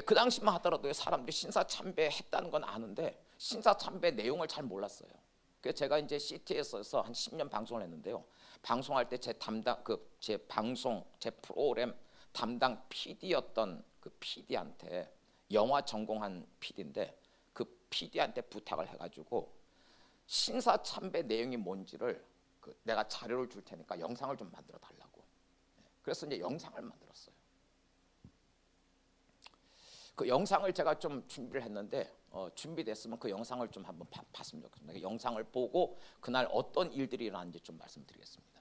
그 당시만 하더라도 사람들이 신사참배했다는 건 아는데 신사참배 내용을 잘 몰랐어요. 그래서 제가 이제 CT에서 한 10년 방송을 했는데요. 방송할 때 제 담당 제 방송 제 프로그램 담당 PD였던 그 PD한테 영화 전공한 PD인데 그 PD한테 부탁을 해가지고 신사참배 내용이 뭔지를 내가 자료를 줄 테니까 영상을 좀 만들어 달라고. 그래서 이제 영상을 만들었어요. 그 영상을 제가 좀 준비를 했는데 준비됐으면 그 영상을 좀 한번 봤으면 좋겠습니다. 그 영상을 보고 그날 어떤 일들이 일어났는지 좀 말씀드리겠습니다.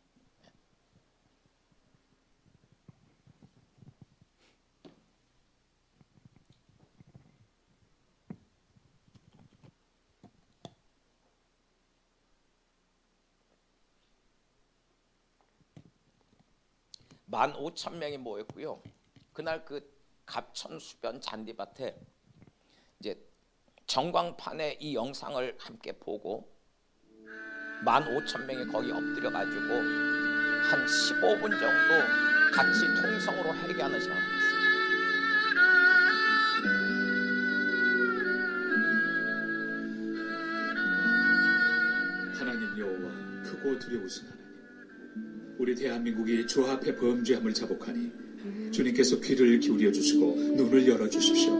15,000명이 모였고요. 그날 그 갑천수변 잔디밭에 이제 전광판에 이 영상을 함께 보고 15,000명이 거기 엎드려 가지고 한 15분 정도 같이 통성으로 회개하는 시간을 갖았어요. 하나님 여호와 크고 두려우신 하나님, 우리 대한민국이 주 앞에 범죄함을 자복하니 주님께서 귀를 기울여 주시고 눈을 열어 주십시오.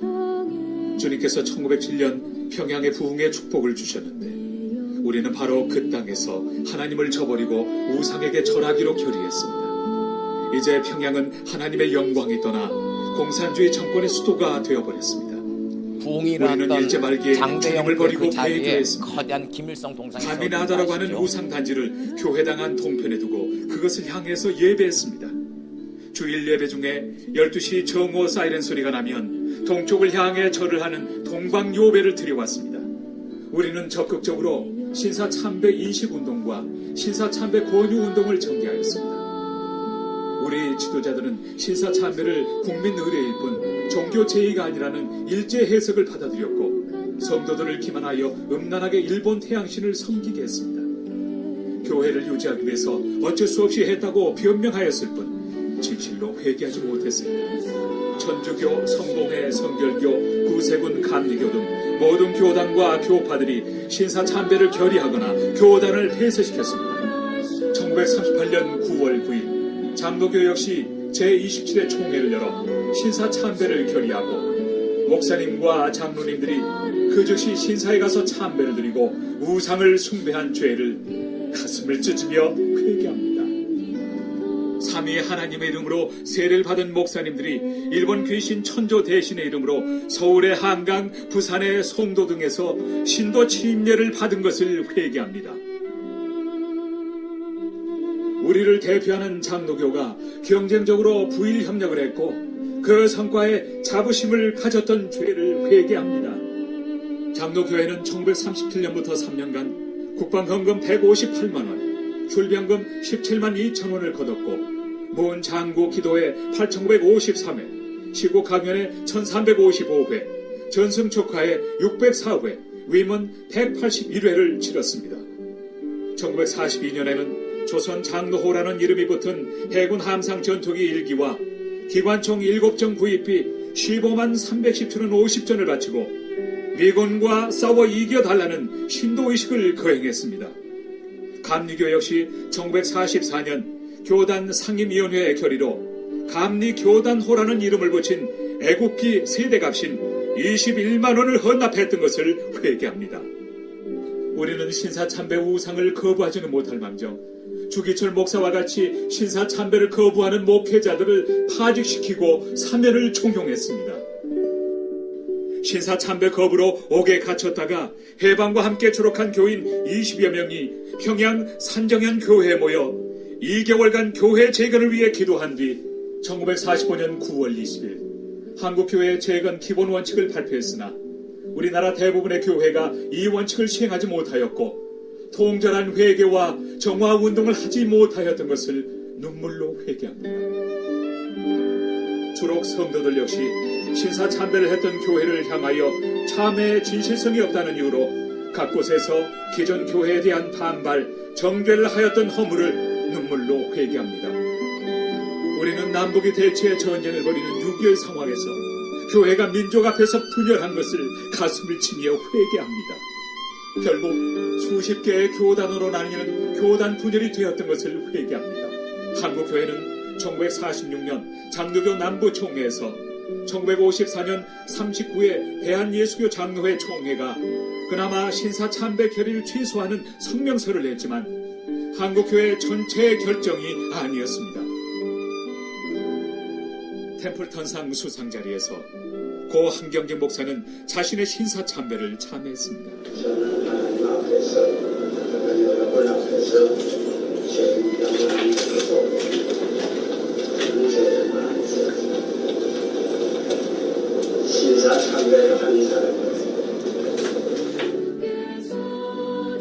주님께서 1907년 평양의 부흥의 축복을 주셨는데 우리는 바로 그 땅에서 하나님을 저버리고 우상에게 절하기로 결의했습니다. 이제 평양은 하나님의 영광이 떠나 공산주의 정권의 수도가 되어버렸습니다. 우리는 일제 말기에 주님을 버리고 배교했습니다. 거대한 김일성 동상이 가미나다라고 하는 우상 단지를 교회당 안 동편에 두고 그것을 향해서 예배했습니다. 주일 예배 중에 12시 정오 사이렌 소리가 나면 동쪽을 향해 절을 하는 동방요배를 드려왔습니다. 우리는 적극적으로 신사참배 인식운동과 신사참배 권유운동을 전개하였습니다. 우리 지도자들은 신사참배를 국민 의례일 뿐 종교 제의가 아니라는 일제 해석을 받아들였고 성도들을 기만하여 음란하게 일본 태양신을 섬기게 했습니다. 교회를 유지하기 위해서 어쩔 수 없이 했다고 변명하였을 뿐 진실로 회개하지 못했습니다. 천주교, 성공회, 성결교, 구세군, 감리교 등 모든 교단과 교파들이 신사참배를 결의하거나 교단을 폐쇄시켰습니다. 1938년 9월 9일 장로교 역시 제27회 총회를 열어 신사 참배를 결의하고 목사님과 장로님들이 그 즉시 신사에 가서 참배를 드리고 우상을 숭배한 죄를 가슴을 찢으며 회개합니다. 삼위 하나님의 이름으로 세례를 받은 목사님들이 일본 귀신 천조 대신의 이름으로 서울의 한강, 부산의 송도 등에서 신도 침례를 받은 것을 회개합니다. 우리를 대표하는 장로교가 경쟁적으로 부일 협력을 했고 그 성과에 자부심을 가졌던 죄를 회개합니다. 장로교회는 1937년부터 3년간 국방헌금 158만 원, 출병금 17만 2천 원을 거뒀고 문 장구 기도회 8,953회, 시국 강연회 1,355회, 전승 축하회 604회, 위문 181회를 치렀습니다. 1942년에는 조선 장로호라는 이름이 붙은 해군 함상 전투기 1기와 기관총 7정 구입비 15만 317원 50전을 바치고 미군과 싸워 이겨달라는 신도의식을 거행했습니다. 감리교 역시 1944년 교단 상임위원회의 결의로 감리교단호라는 이름을 붙인 애국기 세대값인 21만 원을 헌납했던 것을 회개합니다. 우리는 신사참배 우상을 거부하지는 못할 망정 주기철 목사와 같이 신사참배를 거부하는 목회자들을 파직시키고 사면을 종용했습니다. 신사참배 거부로 옥에 갇혔다가 해방과 함께 졸업한 교인 20여 명이 평양 산정현 교회에 모여 2개월간 교회 재건을 위해 기도한 뒤 1945년 9월 20일 한국교회 재건 기본 원칙을 발표했으나 우리나라 대부분의 교회가 이 원칙을 시행하지 못하였고 통절한 회개와 정화운동을 하지 못하였던 것을 눈물로 회개합니다. 주록 성도들 역시 신사참배를 했던 교회를 향하여 참회의 진실성이 없다는 이유로 각 곳에서 기존 교회에 대한 반발, 정죄를 하였던 허물을 눈물로 회개합니다. 우리는 남북이 대치의 전쟁을 벌이는 6.25 상황에서 교회가 민족 앞에서 분열한 것을 가슴을 치며 회개합니다. 결국 수십 개의 교단으로 나뉘는 교단 분열이 되었던 것을 회개합니다. 한국교회는 1946년 장로교 남부총회에서 1954년 39회 대한예수교 장로회 총회가 그나마 신사참배 결의를 취소하는 성명서를 냈지만 한국교회 전체의 결정이 아니었습니다. 템플턴상 수상 자리에서 고 한경재 목사는 자신의 신사참배를 참회했습니다. 저는 하나님 앞에서 여러분 앞에서 제 영광을 드리고 문제를 많으세요. 신사참배하는 사람입니다.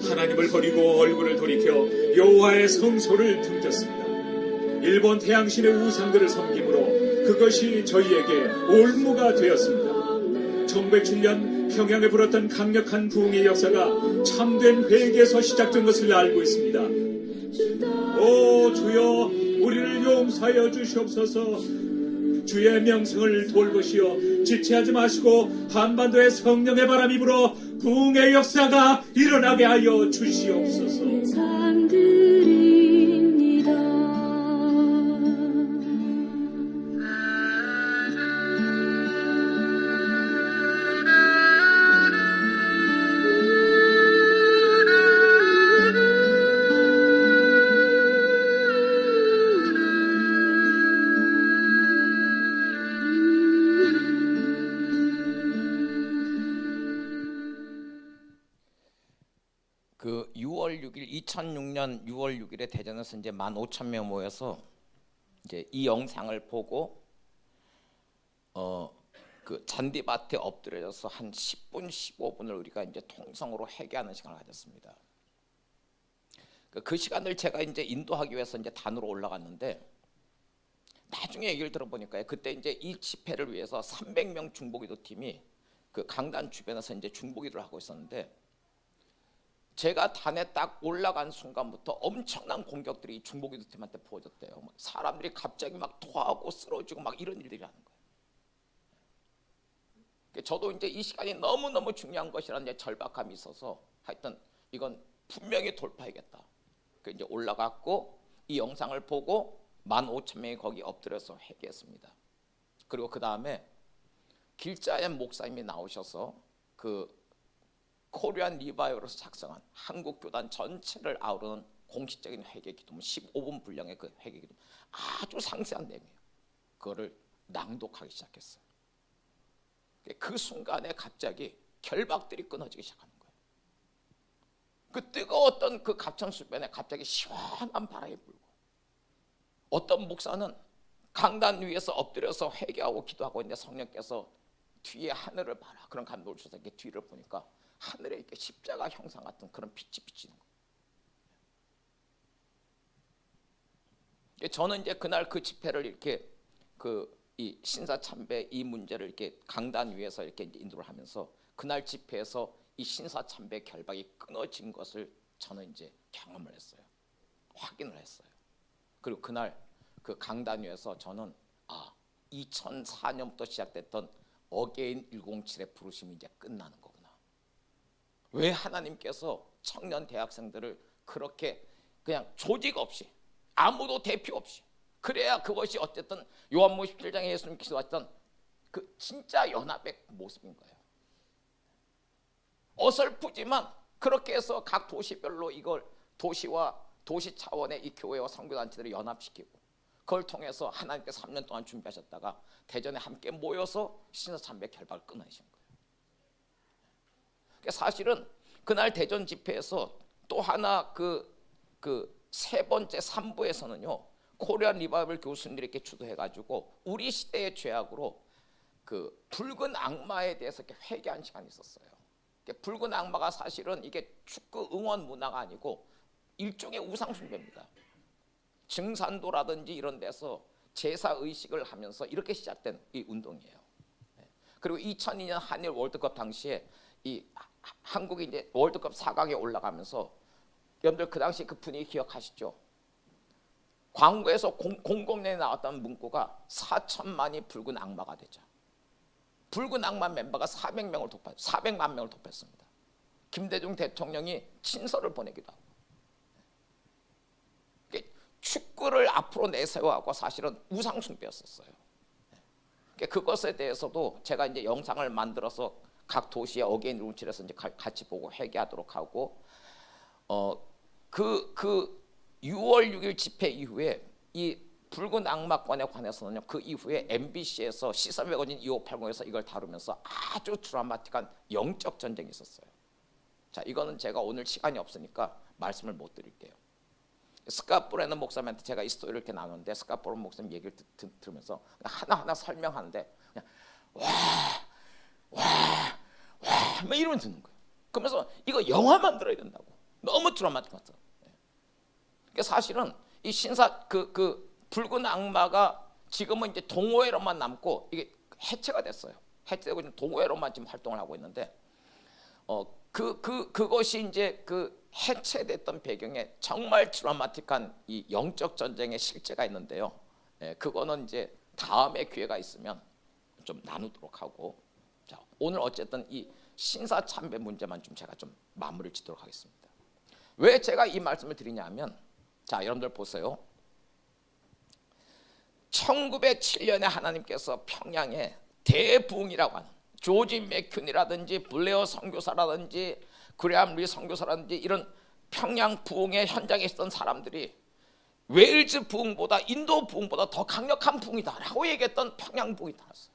하나님을 버리고 얼굴을 돌이켜 여호와의 성소를 등졌습니다. 일본 태양신의 우상들을 섬김으로 그것이 저희에게 올무가 되었습니다. 1907년 평양에 불었던 강력한 부흥의 역사가 참된 회개에서 시작된 것을 알고 있습니다. 오 주여 우리를 용서하여 주시옵소서. 주의 명성을 돌보시어 지체하지 마시고 한반도에 성령의 바람이 불어 부흥의 역사가 일어나게 하여 주시옵소서. 그 6월 6일 2006년 6월 6일에 대전에서 이제 15,000명 모여서 이제 이 영상을 보고 그 잔디밭에 엎드려져서 한 10분 15분을 우리가 이제 통성으로 회개하는 시간을 가졌습니다. 그 시간을 제가 이제 인도하기 위해서 이제 단으로 올라갔는데 나중에 얘기를 들어보니까요. 그때 이제 이 집회를 위해서 300명 중보기도 팀이 그 강단 주변에서 이제 중보기도를 하고 있었는데 제가 단에 딱 올라간 순간부터 엄청난 공격들이 중보기도 팀한테 부어졌대요. 사람들이 갑자기 막 토하고 쓰러지고 막 이런 일들이 하는 거예요. 저도 이제 이 시간이 너무너무 중요한 것이라는 이제 절박함이 있어서 하여튼 이건 분명히 돌파해야겠다. 그 이제 올라갔고 이 영상을 보고 15,000명이 거기 엎드려서 회개했습니다. 그리고 그 다음에 길자의 목사님이 나오셔서 그 코리안 리바이벌에서 작성한 한국 교단 전체를 아우르는 공식적인 회개 기도문 15분 분량의 그 회개 기도문, 아주 상세한 내용이에요. 그거를 낭독하기 시작했어요. 그 순간에 갑자기 결박들이 끊어지기 시작하는 거예요. 그 뜨거웠던 그 갑천수변에 갑자기 시원한 바람이 불고, 어떤 목사는 강단 위에서 엎드려서 회개하고 기도하고 있는데 성령께서 뒤에 하늘을 봐라, 그런 감동을 주셔서 이렇게 뒤를 보니까 하늘에 이렇게 십자가 형상 같은 그런 빛이 비치는 거예요. 저는 이제 그날 그 집회를 이렇게 이 신사참배 이 문제를 이렇게 강단 위에서 이렇게 인도를 하면서 그날 집회에서 이 신사참배 결박이 끊어진 것을 저는 이제 경험을 했어요. 확인을 했어요. 그리고 그날 그 강단 위에서 저는 2004년부터 시작됐던 어게인 107의 부르심이 이제 끝나는 거구나. 왜 하나님께서 청년 대학생들을 그렇게 그냥 조직 없이, 아무도 대표 없이, 그래야 그것이 어쨌든 요한복음 17장에 예수님 기도하셨던 그 진짜 연합의 모습인 거예요. 어설프지만 그렇게 해서 각 도시별로 이걸 도시와 도시 차원의 이 교회와 선교단체들을 연합시키고, 그걸 통해서 하나님께서 3년 동안 준비하셨다가 대전에 함께 모여서 신사참배 결박을 끊으신 거예요. 그러니까 사실은 그날 대전 집회에서 또 하나 그 세 번째 3부에서는요, 코리안 리바이벌 교수님들이 이렇게 주도해가지고 우리 시대의 죄악으로 그 붉은 악마에 대해서 이렇게 회개한 시간이 있었어요. 붉은 악마가 사실은 이게 축구 응원 문화가 아니고 일종의 우상 숭배입니다. 증산도라든지 이런 데서 제사 의식을 하면서 이렇게 시작된 이 운동이에요. 그리고 2002년 한일 월드컵 당시에 이 한국이 이제 월드컵 4강에 올라가면서, 여러분들 그 당시 그 분위기 기억하시죠? 광고에서 공공연히 나왔던 문구가 4천만이 붉은 악마가 되자. 붉은 악마 멤버가 400만 명을 돌파했습니다. 김대중 대통령이 친서를 보내기도 하고. 축구를 앞으로 내세워하고 사실은 우상 숭배였었어요. 그것에 대해서도 제가 이제 영상을 만들어서 각 도시의 어게인 룸칠에서 이제 같이 보고 회개하도록 하고, 그 6월 6일 집회 이후에 이 붉은 악마권에 관해서는요, 그 이후에 MBC에서 시사 매거진 2580에서 이걸 다루면서 아주 드라마틱한 영적 전쟁이 있었어요. 자, 이거는 제가 오늘 시간이 없으니까 말씀을 못 드릴게요. 스카프레는 목사님한테 제가 이 스토리를 이렇게 나누는데, 스카프레 목사님 얘기를 들으면서 하나하나 설명하는데 그냥 막 이러면 듣는 거예요. 그러면서 이거 영화 만들어야 된다고. 너무 드라마틱하다. 그러니까 사실은 이 신사 그 붉은 악마가 지금은 이제 동호회로만 남고 이게 해체가 됐어요. 해체되고 지금 동호회로만 지금 활동을 하고 있는데, 그것이 이제 그 해체됐던 배경에 정말 드라마틱한 이 영적 전쟁의 실제가 있는데요. 그거는 이제 다음에 기회가 있으면 좀 나누도록 하고, 자, 오늘 어쨌든 이 신사참배 문제만 좀 제가 좀 마무리를 짓도록 하겠습니다. 왜 제가 이 말씀을 드리냐면, 자, 여러분들 보세요. 1907년에 하나님께서 평양에 대부흥이라고 하는 조지 맥큐니라든지 블레어 선교사라든지 그레함 리 선교사라든지 이런 평양 부흥의 현장에 있었던 사람들이 웨일즈 부흥보다 인도 부흥보다 더 강력한 부흥이다라고 얘기했던 평양 부흥이 나왔어요.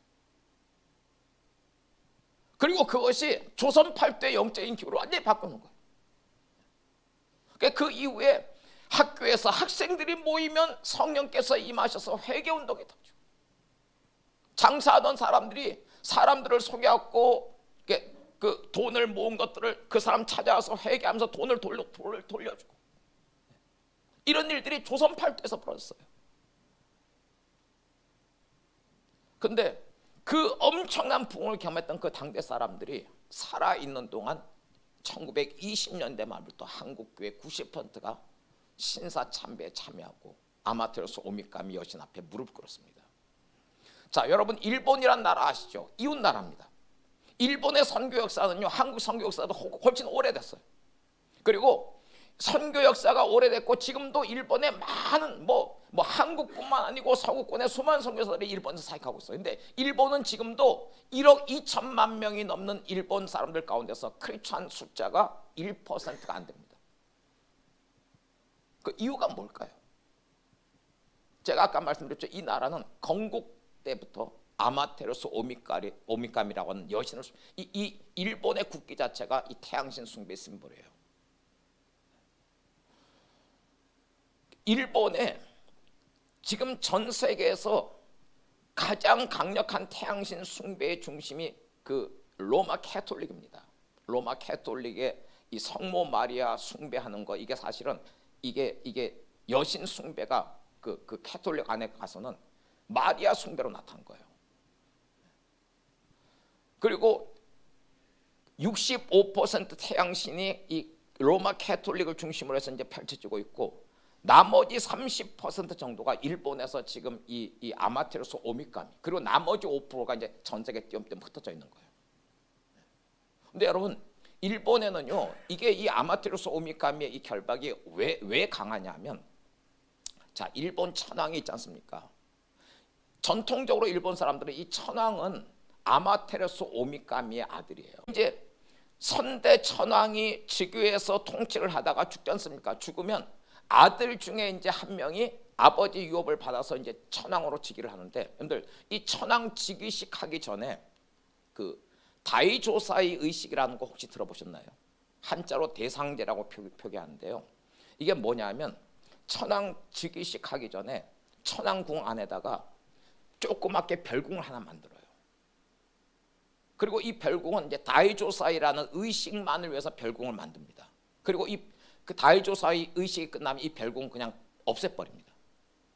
그리고 그것이 조선 8대 영적인 기후로 완전히 바꾸는 거예요. 그 이후에 학교에서 학생들이 모이면 성령께서 임하셔서 회개운동이 터지고, 장사하던 사람들이 사람들을 속여갖고 그 돈을 모은 것들을 그 사람 찾아와서 회개하면서 돈을 돌려주고, 이런 일들이 조선 8대에서 벌어졌어요. 근데 그 엄청난 부흥을 경험했던 그 당대 사람들이 살아있는 동안 1920년대 말부터 한국교회 90%가 신사참배에 참여하고 아마테라스 오미카미 여신 앞에 무릎 꿇었습니다. 자, 여러분 일본이란 나라 아시죠? 이웃 나라입니다. 일본의 선교 역사는요, 한국 선교 역사도 훨씬 오래됐어요. 그리고 선교 역사가 오래됐고 지금도 일본에 많은 뭐 한국뿐만 아니고 서구권의 수많은 선교사들이 일본에서 사역하고 있어요. 근데 일본은 지금도 1억 2천만 명이 넘는 일본 사람들 가운데서 크리스찬 숫자가 1%가 안 됩니다. 그 이유가 뭘까요? 제가 아까 말씀드렸죠. 이 나라는 건국 때부터 아마테라스 오미카미라고 하는 여신을 이 일본의 국기 자체가 이 태양신 숭배 심볼이에요. 일본에 지금 전 세계에서 가장 강력한 태양신 숭배의 중심이 그 로마 캐톨릭입니다. 로마 캐톨릭의 이 성모 마리아 숭배하는 거, 이게 사실은 이게 여신 숭배가 그 캐톨릭 안에 가서는 마리아 숭배로 나타난 거예요. 그리고 65% 태양신이 이 로마 캐톨릭을 중심으로 해서 이제 펼쳐지고 있고, 나머지 30% 정도가 일본에서 지금 이 아마테라스 오미카미, 그리고 나머지 5%가 이제 전 세계 띄엄띄엄 흩어져 있는 거예요. 근데 여러분, 일본에는요, 이게 이 아마테라스 오미카미의 이 결박이 왜 강하냐면, 자, 일본 천황이 있지 않습니까? 전통적으로 일본 사람들은 이 천황은 아마테라스 오미카미의 아들이에요. 이제 선대 천황이 즉위해서 통치를 하다가 죽지 않습니까? 죽으면 아들 중에 이제 한 명이 아버지 유업을 받아서 이제 천황으로 즉위를 하는데, 여러분들 이 천황 즉위식 하기 전에 그 다이조사의 의식이라는 거 혹시 들어보셨나요? 한자로 대상제라고 표기하는데요. 이게 뭐냐면 천황 즉위식 하기 전에 천황궁 안에다가 조그맣게 별궁을 하나 만들어요. 그리고 이 별궁은 이제 다이조사이라는 의식만을 위해서 별궁을 만듭니다. 그리고 그 다이조사의 의식이 끝나면 이 별궁 그냥 없애버립니다.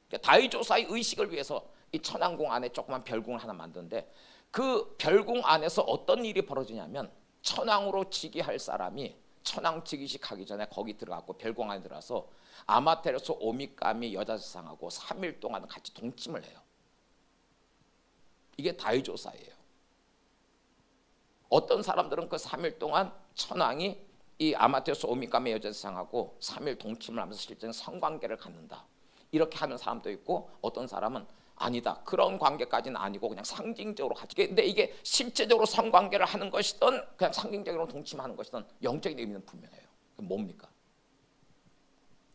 그러니까 다이조사의 의식을 위해서 이 천황궁 안에 조그만 별궁을 하나 만드는데, 그 별궁 안에서 어떤 일이 벌어지냐면, 천황으로 즉위할 사람이 천황 즉위식 하기 전에 거기 들어가고 별궁 안에 들어가서 아마테라스 오미카미 여자 세상하고 3일 동안 같이 동침을 해요. 이게 다이조사예요. 어떤 사람들은 그 3일 동안 천황이 이 아마테라스 오미카미 여자 세상하고 3일 동침을 하면서 실제는 성관계를 갖는다, 이렇게 하는 사람도 있고, 어떤 사람은 아니다, 그런 관계까지는 아니고 그냥 상징적으로 가지. 근데 이게 실제적으로 성관계를 하는 것이든 그냥 상징적으로 동침하는 것이든 영적인 의미는 분명해요. 뭡니까?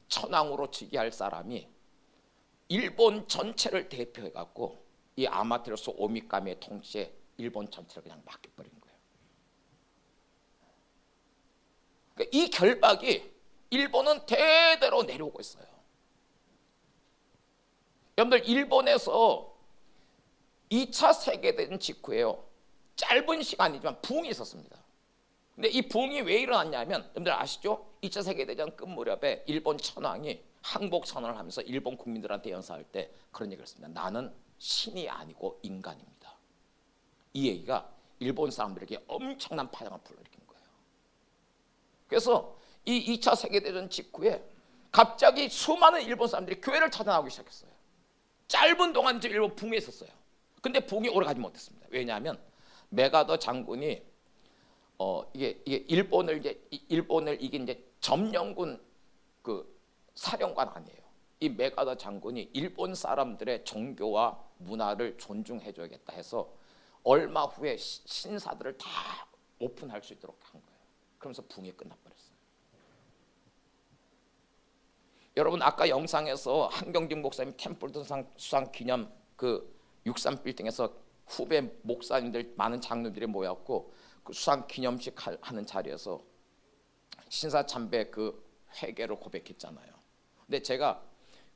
천황으로 즉위할 사람이 일본 전체를 대표해 갖고 이 아마테라스 오미카미의 통치에 일본 전체를 그냥 맡겨버린 거예요. 그러니까 이 결박이 일본은 대대로 내려오고 있어요. 여러분들, 일본에서 2차 세계대전 직후에요, 짧은 시간이지만 부흥이 있었습니다. 근데 이 부흥이 왜 일어났냐면, 여러분들 아시죠? 2차 세계대전 끝 무렵에 일본 천황이 항복 선언을 하면서 일본 국민들한테 연사할 때 그런 얘기를 했습니다. 나는 신이 아니고 인간입니다. 이 얘기가 일본 사람들에게 엄청난 파장을 불러일으킨 거예요. 그래서 이 2차 세계대전 직후에 갑자기 수많은 일본 사람들이 교회를 찾아나오기 시작했어요. 짧은 동안 이제 일본 붕에 있었어요. 근데 붕이 오래 가지 못했습니다. 왜냐하면 메가더 장군이 이게 일본을 이긴 이제 점령군 그 사령관 아니에요. 이 메가더 장군이 일본 사람들의 종교와 문화를 존중해줘야겠다 해서 얼마 후에 신사들을 다 오픈할 수 있도록 한 거예요. 그러면서 붕이 끝나버렸어요. 여러분, 아까 영상에서 한경진 목사님 템플턴 수상 기념 그 63 빌딩에서 후배 목사님들 많은 장로들이 모였고 그 수상 기념식 하는 자리에서 신사 참배 그 회개를 고백했잖아요. 근데 제가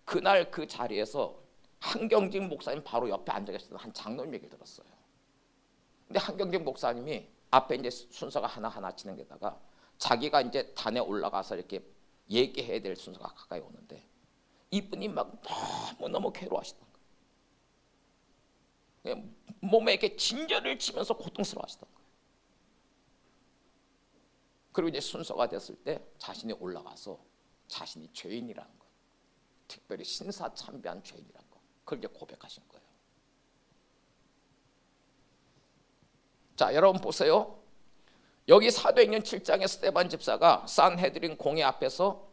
그날 그 자리에서 한경진 목사님 바로 옆에 앉아 계시던 한 장로님 얘기를 들었어요. 근데 한경진 목사님이 앞에 이제 순서가 하나하나 진행되다가 자기가 이제 단에 올라가서 이렇게 얘기해야 될 순서가 가까이 오는데 이분이 막 너무너무 괴로워하시던 거예요. 몸에 이렇게 진저를 치면서 고통스러워하시던 거예요. 그리고 이제 순서가 됐을 때 자신이 올라가서 자신이 죄인이라는 것, 특별히 신사 참배한 죄인이라는 것, 그걸 이제 고백하신 거예요. 자, 여러분 보세요. 여기 사도행전 7장의 스데반 집사가 산헤드린 공회 앞에서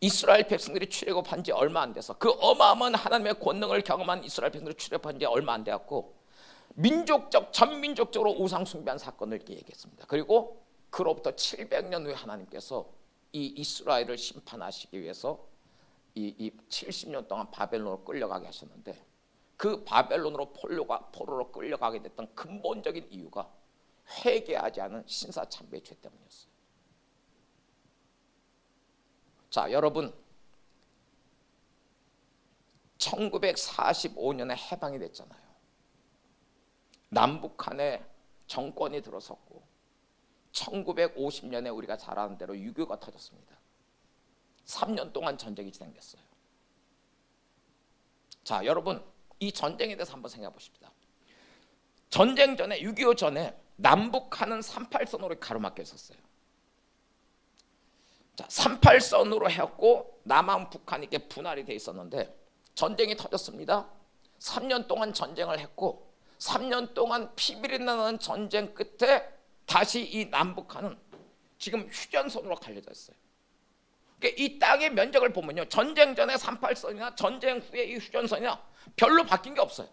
이스라엘 백성들이 출애굽한 지 얼마 안 돼서 그 어마어마한 하나님의 권능을 경험한 이스라엘 백성들이 출애굽한 지 얼마 안 되었고 민족적 전민족적으로 우상 숭배한 사건을 이렇게 얘기했습니다. 그리고 그로부터 700년 후에 하나님께서 이 이스라엘을 심판하시기 위해서 이 70년 동안 바벨론으로 끌려가게 하셨는데 그 바벨론으로 포로로 끌려가게 됐던 근본적인 이유가 회개하지 않은 신사참배의 죄 때문이었어요. 자, 여러분 1945년에 해방이 됐잖아요. 남북한에 정권이 들어섰고 1950년에 우리가 잘 아는 대로 6.25가 터졌습니다. 3년 동안 전쟁이 진행됐어요. 자, 여러분 이 전쟁에 대해서 한번 생각해 보십시다. 전쟁 전에 6.25 전에 남북한은 38선으로 가로막혀 있었어요. 자, 38선으로 해갖고 남한 북한이 이렇게 분할이 돼 있었는데 전쟁이 터졌습니다. 3년 동안 전쟁을 했고 3년 동안 피비린내 나는 전쟁 끝에 다시 이 남북한은 지금 휴전선으로 갈려져 있어요. 그러니까 이 땅의 면적을 보면요, 전쟁 전에 38선이나 전쟁 후에 이 휴전선이나 별로 바뀐 게 없어요.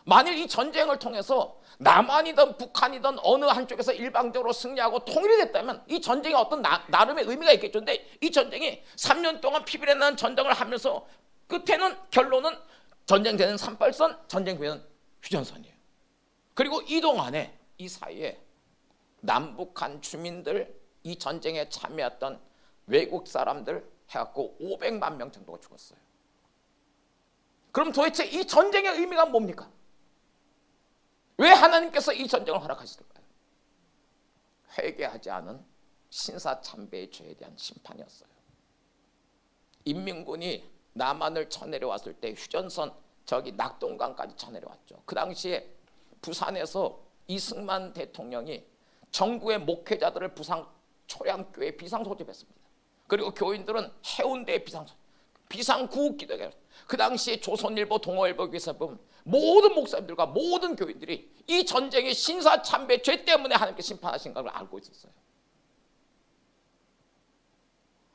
만일 이 전쟁을 통해서 남한이든 북한이든 어느 한쪽에서 일방적으로 승리하고 통일이 됐다면 이 전쟁이 어떤 나름의 의미가 있겠죠. 근데 이 전쟁이 3년 동안 피비린내 나는 전쟁을 하면서 끝에는 결론은 전쟁 전에는 38선, 전쟁 후에는 휴전선이에요. 그리고 이 동안에 이 사이에 남북한 주민들, 이 전쟁에 참여했던 외국 사람들 해갖고 500만 명 정도가 죽었어요. 그럼 도대체 이 전쟁의 의미가 뭡니까? 왜 하나님께서 이 전쟁을 허락하셨을까요? 회개하지 않은 신사참배의 죄에 대한 심판이었어요. 인민군이 남한을 쳐내려왔을 때 휴전선 저기 낙동강까지 쳐내려왔죠. 그 당시에 부산에서 이승만 대통령이 정부의 목회자들을 부산 초량교회에 비상소집했습니다. 그리고 교인들은 해운대에 비상구국기도에 그 당시에 조선일보, 동아일보 교회에서 보면 모든 목사님들과 모든 교인들이 이 전쟁의 신사참배 죄 때문에 하나님께 심판하신 걸 알고 있었어요.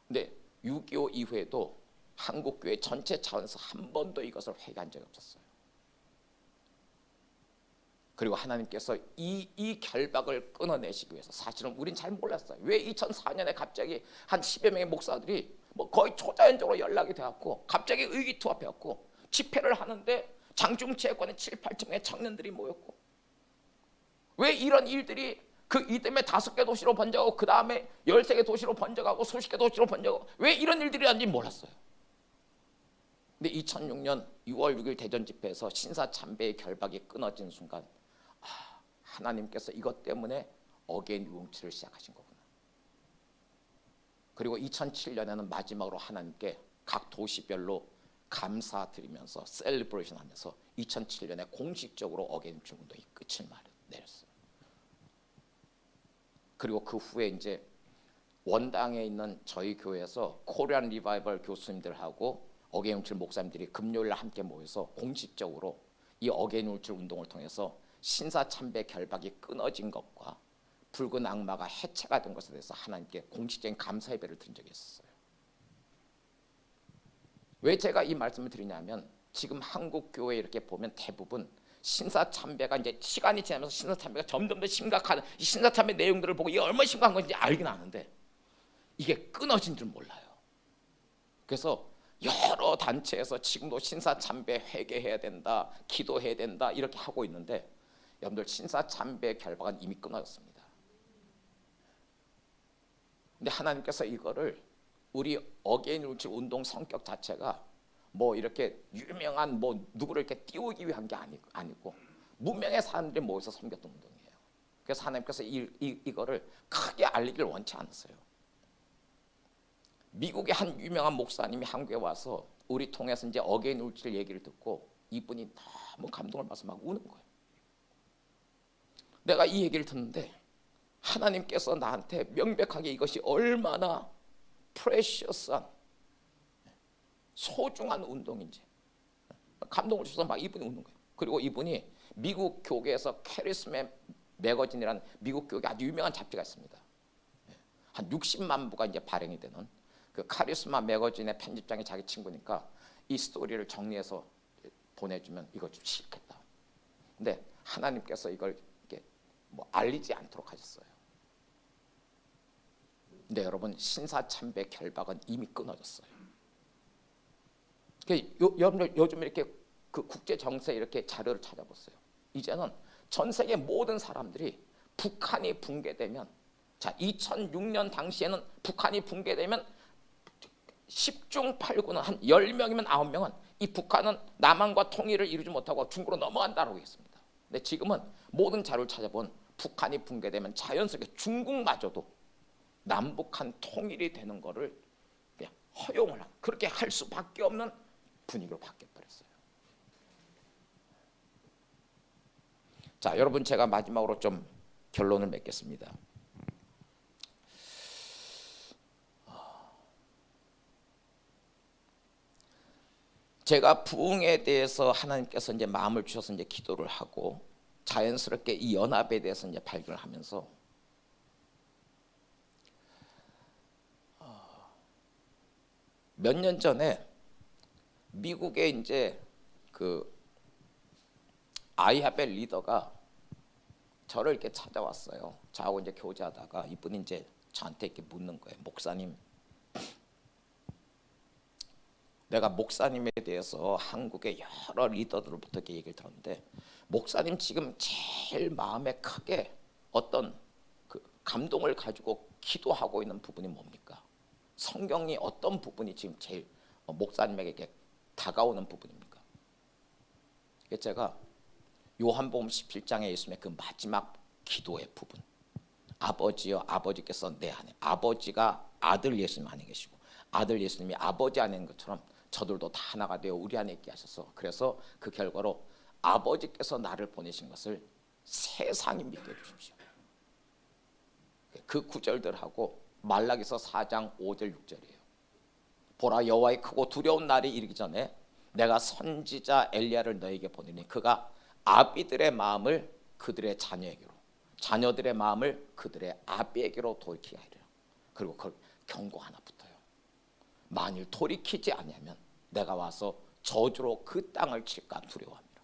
근데 6.25 이후에도 한국교회 전체 차원에서 한 번도 이것을 회개한 적이 없었어요. 그리고 하나님께서 이 결박을 끊어내시기 위해서 사실은 우린 잘 몰랐어요. 왜 2004년에 갑자기 한 10여 명의 목사들이 뭐 거의 초자연적으로 연락이 돼갖고 갑자기 의기투합해갖고 집회를 하는데 장중체육관에 7, 8층의 청년들이 모였고 왜 이런 일들이 이 때문에 5개 도시로 번져가고 그 다음에 13개 도시로 번져가고 수십 개 도시로 번져가고 왜 이런 일들이 하는지 몰랐어요. 근데 2006년 6월 6일 대전 집회에서 신사참배의 결박이 끊어진 순간 하나님께서 이것 때문에 어게인 유흥치를 시작하신 거구나. 그리고 2007년에는 마지막으로 하나님께 각 도시별로 감사드리면서 셀리브레이션 하면서 2007년에 공식적으로 어게인 유흥치 운동이 끝을 내렸어요. 그리고 그 후에 이제 원당에 있는 저희 교회에서 코리안 리바이벌 교수님들하고 어게인 유흥치 목사님들이 금요일 날 함께 모여서 공식적으로 이 어게인 유흥치 운동을 통해서 신사참배 결박이 끊어진 것과 붉은 악마가 해체가 된 것에 대해서 하나님께 공식적인 감사 예배를 드린 적이 있었어요. 왜 제가 이 말씀을 드리냐면 지금 한국 교회 이렇게 보면 대부분 신사참배가 이제 시간이 지나면서 신사참배가 점점 더 심각한 이 신사참배 내용들을 보고 이게 얼마나 심각한 건지 알긴 아는데 이게 끊어진 줄 몰라요. 그래서 여러 단체에서 지금도 신사참배 회개해야 된다, 기도해야 된다 이렇게 하고 있는데 여러분들 신사참배 결박은 이미 끊어졌습니다. 근데 하나님께서 이거를 우리 어게인 유흥치 운동 성격 자체가 뭐 이렇게 유명한 뭐 누구를 이렇게 띄우기 위한 게 아니고 무명의 사람들이 모여서 섬겼던 운동이에요. 그래서 하나님께서 이거를 크게 알리기를 원치 않았어요. 미국의 한 유명한 목사님이 한국에 와서 우리 통해서 이제 어게인 유흥치 얘기를 듣고 이분이 너무 감동을 받아서 막 우는 거예요. 내가 이 얘기를 듣는데 하나님께서 나한테 명백하게 이것이 얼마나 프레셔스한 소중한 운동인지 감동을 주셔서 막 이분이 우는 거예요. 그리고 이분이 미국 교계에서 캐리스맨 매거진이라는 미국 교계 아주 유명한 잡지가 있습니다. 한 60만 부가 이제 발행이 되는 그 카리스마 매거진의 편집장이 자기 친구니까 이 스토리를 정리해서 보내주면 이거 좀 싫겠다. 근데 하나님께서 이걸 이렇게 뭐 알리지 않도록 하셨어요. 근데 여러분 신사참배 결박은 이미 끊어졌어요. 여러분들 요즘 이렇게 그 국제 정세 이렇게 자료를 찾아봤어요. 이제는 전 세계 모든 사람들이 북한이 붕괴되면, 자 2006년 당시에는 북한이 붕괴되면 10중 8구는 한 10명이면 9명은 이 북한은 남한과 통일을 이루지 못하고 중국으로 넘어간다고 했습니다. 근데 지금은 모든 자료를 찾아본 북한이 붕괴되면 자연스럽게 중국마저도 남북한 통일이 되는 거를 그냥 허용을 하는, 그렇게 할 수밖에 없는 분위기로 바뀌어버렸어요. 자 여러분, 제가 마지막으로 좀 결론을 맺겠습니다. 제가 부흥에 대해서 하나님께서 이제 마음을 주셔서 이제 기도를 하고 자연스럽게 이 연합에 대해서 이제 발견을 하면서 몇 년 전에 미국의 이제 그 아이하벨 리더가 저를 이렇게 찾아왔어요. 저하고 이제 교제하다가 이분이 이제 저한테 이렇게 묻는 거예요. 목사님, 내가 목사님에 대해서 한국의 여러 리더들로부터 이렇게 얘기를 들었는데, 목사님 지금 제일 마음에 크게 어떤 그 감동을 가지고 기도하고 있는 부분이 뭡니까? 성경이 어떤 부분이 지금 제일 목사님에게 이렇게 다가오는 부분입니까? 제가 요한복음 17장에 예수님의 그 마지막 기도의 부분, 아버지여 아버지께서 내 안에, 아버지가 아들 예수님 안에 계시고 아들 예수님이 아버지 안에 있는 것처럼 저들도 다 하나가 되어 우리 안에 있게 하셔서, 그래서 그 결과로 아버지께서 나를 보내신 것을 세상이 믿게 해주십시오. 그 구절들하고 말라기서 4장 5절 6절이에요. 보라, 여호와의 크고 두려운 날이 이르기 전에 내가 선지자 엘리야를 너에게 보내니 그가 아비들의 마음을 그들의 자녀에게로, 자녀들의 마음을 그들의 아비에게로 돌이키게 하리라. 그리고 그 경고 하나 붙어요. 만일 돌이키지 아니하면 내가 와서 저주로 그 땅을 칠까 두려워합니다.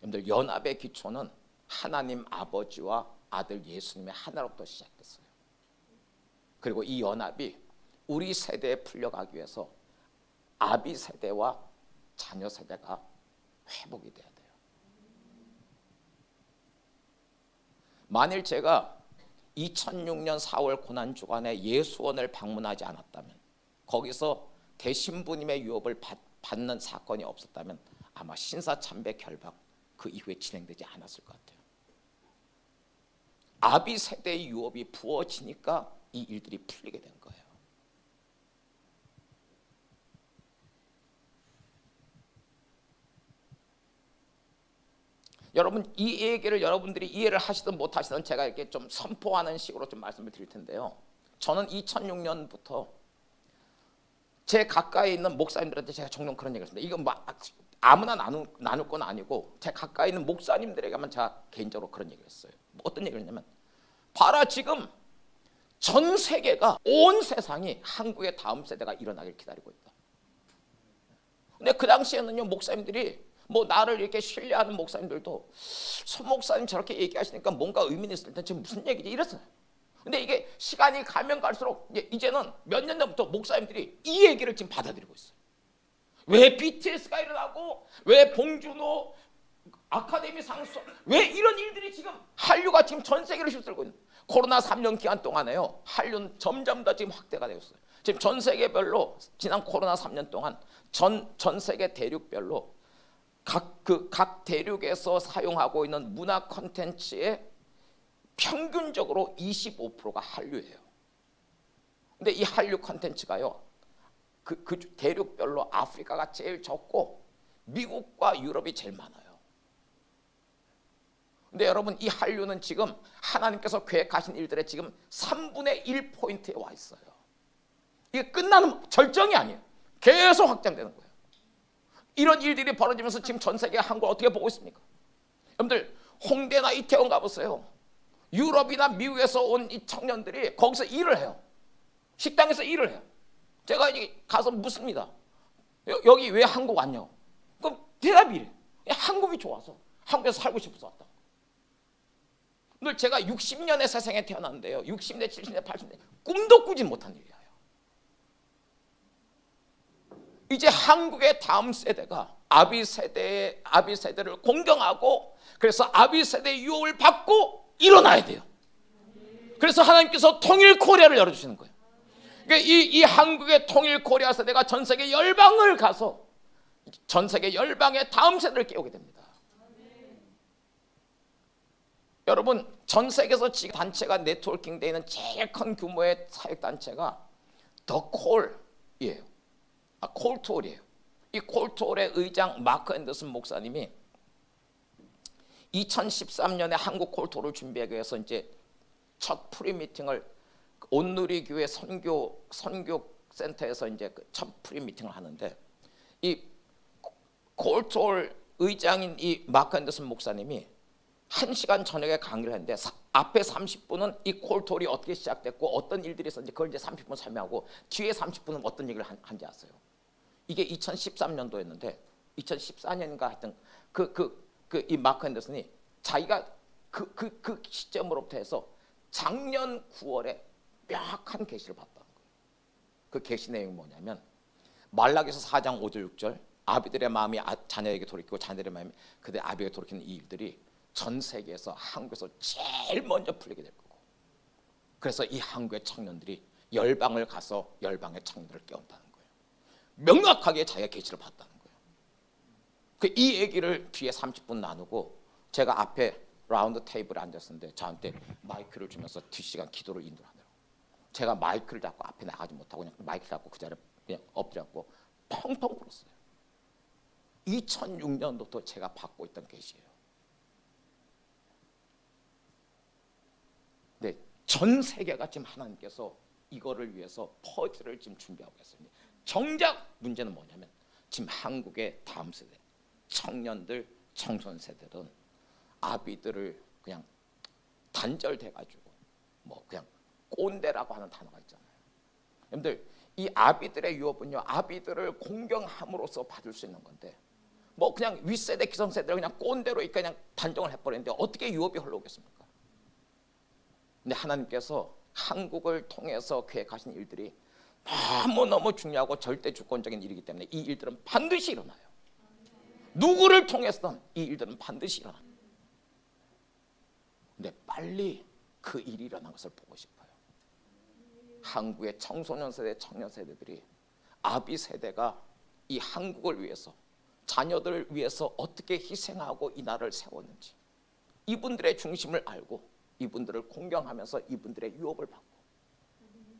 여러분들, 연합의 기초는 하나님 아버지와 아들 예수님의 하나로부터 시작됐어요. 그리고 이 연합이 우리 세대에 풀려가기 위해서 아비 세대와 자녀 세대가 회복이 돼야 돼요. 만일 제가 2006년 4월 고난주간에 예수원을 방문하지 않았다면, 거기서 대신부님의 유업을 받는 사건이 없었다면 아마 신사참배 결박 그 이후에 진행되지 않았을 것 같아요. 아비 세대의 유업이 부어지니까 이 일들이 풀리게 된 거예요. 여러분, 이 얘기를 여러분들이 이해를 하시든 못하시든 제가 이렇게 좀 선포하는 식으로 좀 말씀을 드릴 텐데요. 저는 2006년부터 제 가까이 있는 목사님들한테 제가 종종 그런 얘기를 했습니다. 이건 뭐 아무나 나눌 건 아니고 제 가까이 있는 목사님들에게만 제가 개인적으로 그런 얘기를 했어요. 어떤 얘기를 했냐면, 봐라, 지금 전 세계가, 온 세상이 한국의 다음 세대가 일어나길 기다리고 있다. 근데 그 당시에는요, 목사님들이 뭐 나를 이렇게 신뢰하는 목사님들도 소 목사님 저렇게 얘기하시니까 뭔가 의미는 있을 텐데 지금 무슨 얘기지 이랬어요. 근데 이게 시간이 가면 갈수록 이제는 몇 년 전부터 목사님들이 이 얘기를 지금 받아들이고 있어요. 왜 BTS가 일어나고, 왜 봉준호 아카데미 상수, 왜 이런 일들이 지금 한류가 지금 전 세계를 휩쓸고 있는, 코로나 3년 기간 동안에요, 한류는 점점 더 지금 확대가 되고 있어요. 지금 전 세계별로 지난 코로나 3년 동안 전 세계 대륙별로 각 대륙에서 사용하고 있는 문화 콘텐츠의 평균적으로 25%가 한류예요. 근데 이 한류 콘텐츠가요, 그 대륙별로 아프리카가 제일 적고 미국과 유럽이 제일 많아요. 근데 여러분, 이 한류는 지금 하나님께서 계획하신 일들의 지금 3분의 1포인트에 와 있어요. 이게 끝나는 절정이 아니에요. 계속 확장되는 거예요. 이런 일들이 벌어지면서 지금 전 세계가 한국을 어떻게 보고 있습니까? 여러분들, 홍대나 이태원 가보세요. 유럽이나 미국에서 온 이 청년들이 거기서 일을 해요. 식당에서 일을 해요. 제가 가서 묻습니다. 여기 왜 한국 왔냐고. 그럼 대답이 이래요. 한국이 좋아서, 한국에서 살고 싶어서 왔다. 늘 제가 60년의 세상에 태어났는데요, 60대, 70대, 80대 꿈도 꾸지 못한 일이에요. 이제 한국의 다음 세대가 아비 세대를 공경하고, 그래서 아비 세대의 유혹을 받고 일어나야 돼요. 그래서 하나님께서 통일 코리아를 열어주시는 거예요. 그러니까 이 한국의 통일 코리아 세대가 전 세계 열방을 가서 전 세계 열방의 다음 세대를 깨우게 됩니다. 여러분, 전 세계에서 지금 단체가 네트워킹 되어 있는 제일 큰 규모의 사역 단체가 더 콜이에요. 콜톨이에요. 이 콜톨의 의장 마크 앤더슨 목사님이 2013년에 한국 콜톨을 준비하기 위해서 이제 첫 프리 미팅을 온누리교회 선교 센터에서 이제 첫 프리 미팅을 하는데, 이 콜톨 의장인 이 마크 앤더슨 목사님이 1시간 저녁에 강의를 했는데, 앞에 30분은 이 콜톨이 어떻게 시작됐고 어떤 일들이 있었는지 그걸 이제 30분 설명하고, 뒤에 30분은 어떤 얘기를 한지 아세요? 이게 2013년도였는데 2014년인가 하여튼 이 마크 앤더슨이 자기가 그 시점으로부터 해서 작년 9월에 명확한 계시를 봤다는 거예요. 그 계시 내용이 뭐냐면, 말라기서 4장 5절 6절, 아비들의 마음이 자녀에게 돌이키고 자녀들의 마음이 그들 아비에게 돌이키는 이 일들이 전 세계에서 한국에서 제일 먼저 풀리게 될 거고, 그래서 이 한국의 청년들이 열방을 가서 열방의 청년들을 깨운다는 거예요. 명확하게 자기가 계시를 봤다는 거예요. 이 얘기를 뒤에 30분 나누고, 제가 앞에 라운드 테이블에 앉았었는데 저한테 마이크를 주면서 뒷시간 기도를 인도하더라고요. 제가 마이크를 잡고 앞에 나가지 못하고 그냥 마이크를 잡고 그 자리에 그냥 엎드렸고 펑펑 울었어요. 2006년도부터 제가 받고 있던 계시예요. 네, 전 세계가 지금 하나님께서 이거를 위해서 퍼즐을 지금 준비하고 있습니다. 정작 문제는 뭐냐면, 지금 한국의 다음 세대 청년들, 청소년 세대들은 아비들을 그냥 단절돼가지고 뭐 그냥 꼰대라고 하는 단어가 있잖아요. 여러분들, 이 아비들의 유업은요, 아비들을 공경함으로써 받을 수 있는 건데, 뭐 그냥 윗세대, 기성세대를 그냥 꼰대로 그냥 단정을 해버리는데 어떻게 유업이 흘러오겠습니까? 근데 하나님께서 한국을 통해서 계획하신 일들이 너무너무 중요하고 절대 주권적인 일이기 때문에 이 일들은 반드시 일어나요. 누구를 통해서든 이 일들은 반드시 일어나요. 근데 빨리 그 일이 일어난 것을 보고 싶어요. 한국의 청소년 세대, 청년 세대들이 아비 세대가 이 한국을 위해서, 자녀들을 위해서 어떻게 희생하고 이 나라를 세웠는지, 이분들의 중심을 알고 이분들을 공경하면서 이분들의 유업을 받고,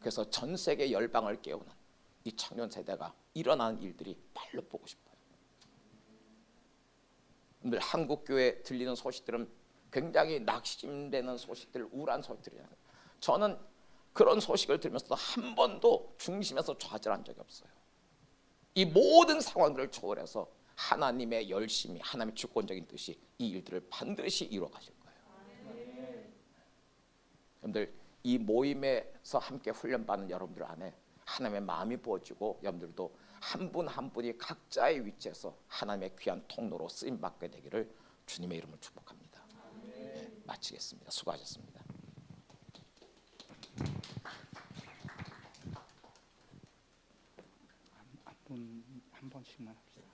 그래서 전 세계 열방을 깨우는 이 청년 세대가 일어나는 일들이 빨리 보고 싶어요. 오늘 한국 교회 들리는 소식들은 굉장히 낙심되는 소식들, 우울한 소식들이에요. 저는 그런 소식을 들으면서도 한 번도 중심에서 좌절한 적이 없어요. 이 모든 상황들을 초월해서 하나님의 열심히, 하나님의 주권적인 뜻이 이 일들을 반드시 이루어 가실 거예요. 여러분들, 이 모임에서 함께 훈련받는 여러분들 안에 하나님의 마음이 부어지고, 여러분들도 한 분 한 분이 각자의 위치에서 하나님의 귀한 통로로 쓰임받게 되기를 주님의 이름으로 축복합니다. 네, 마치겠습니다. 수고하셨습니다. 한 번씩만 합시다.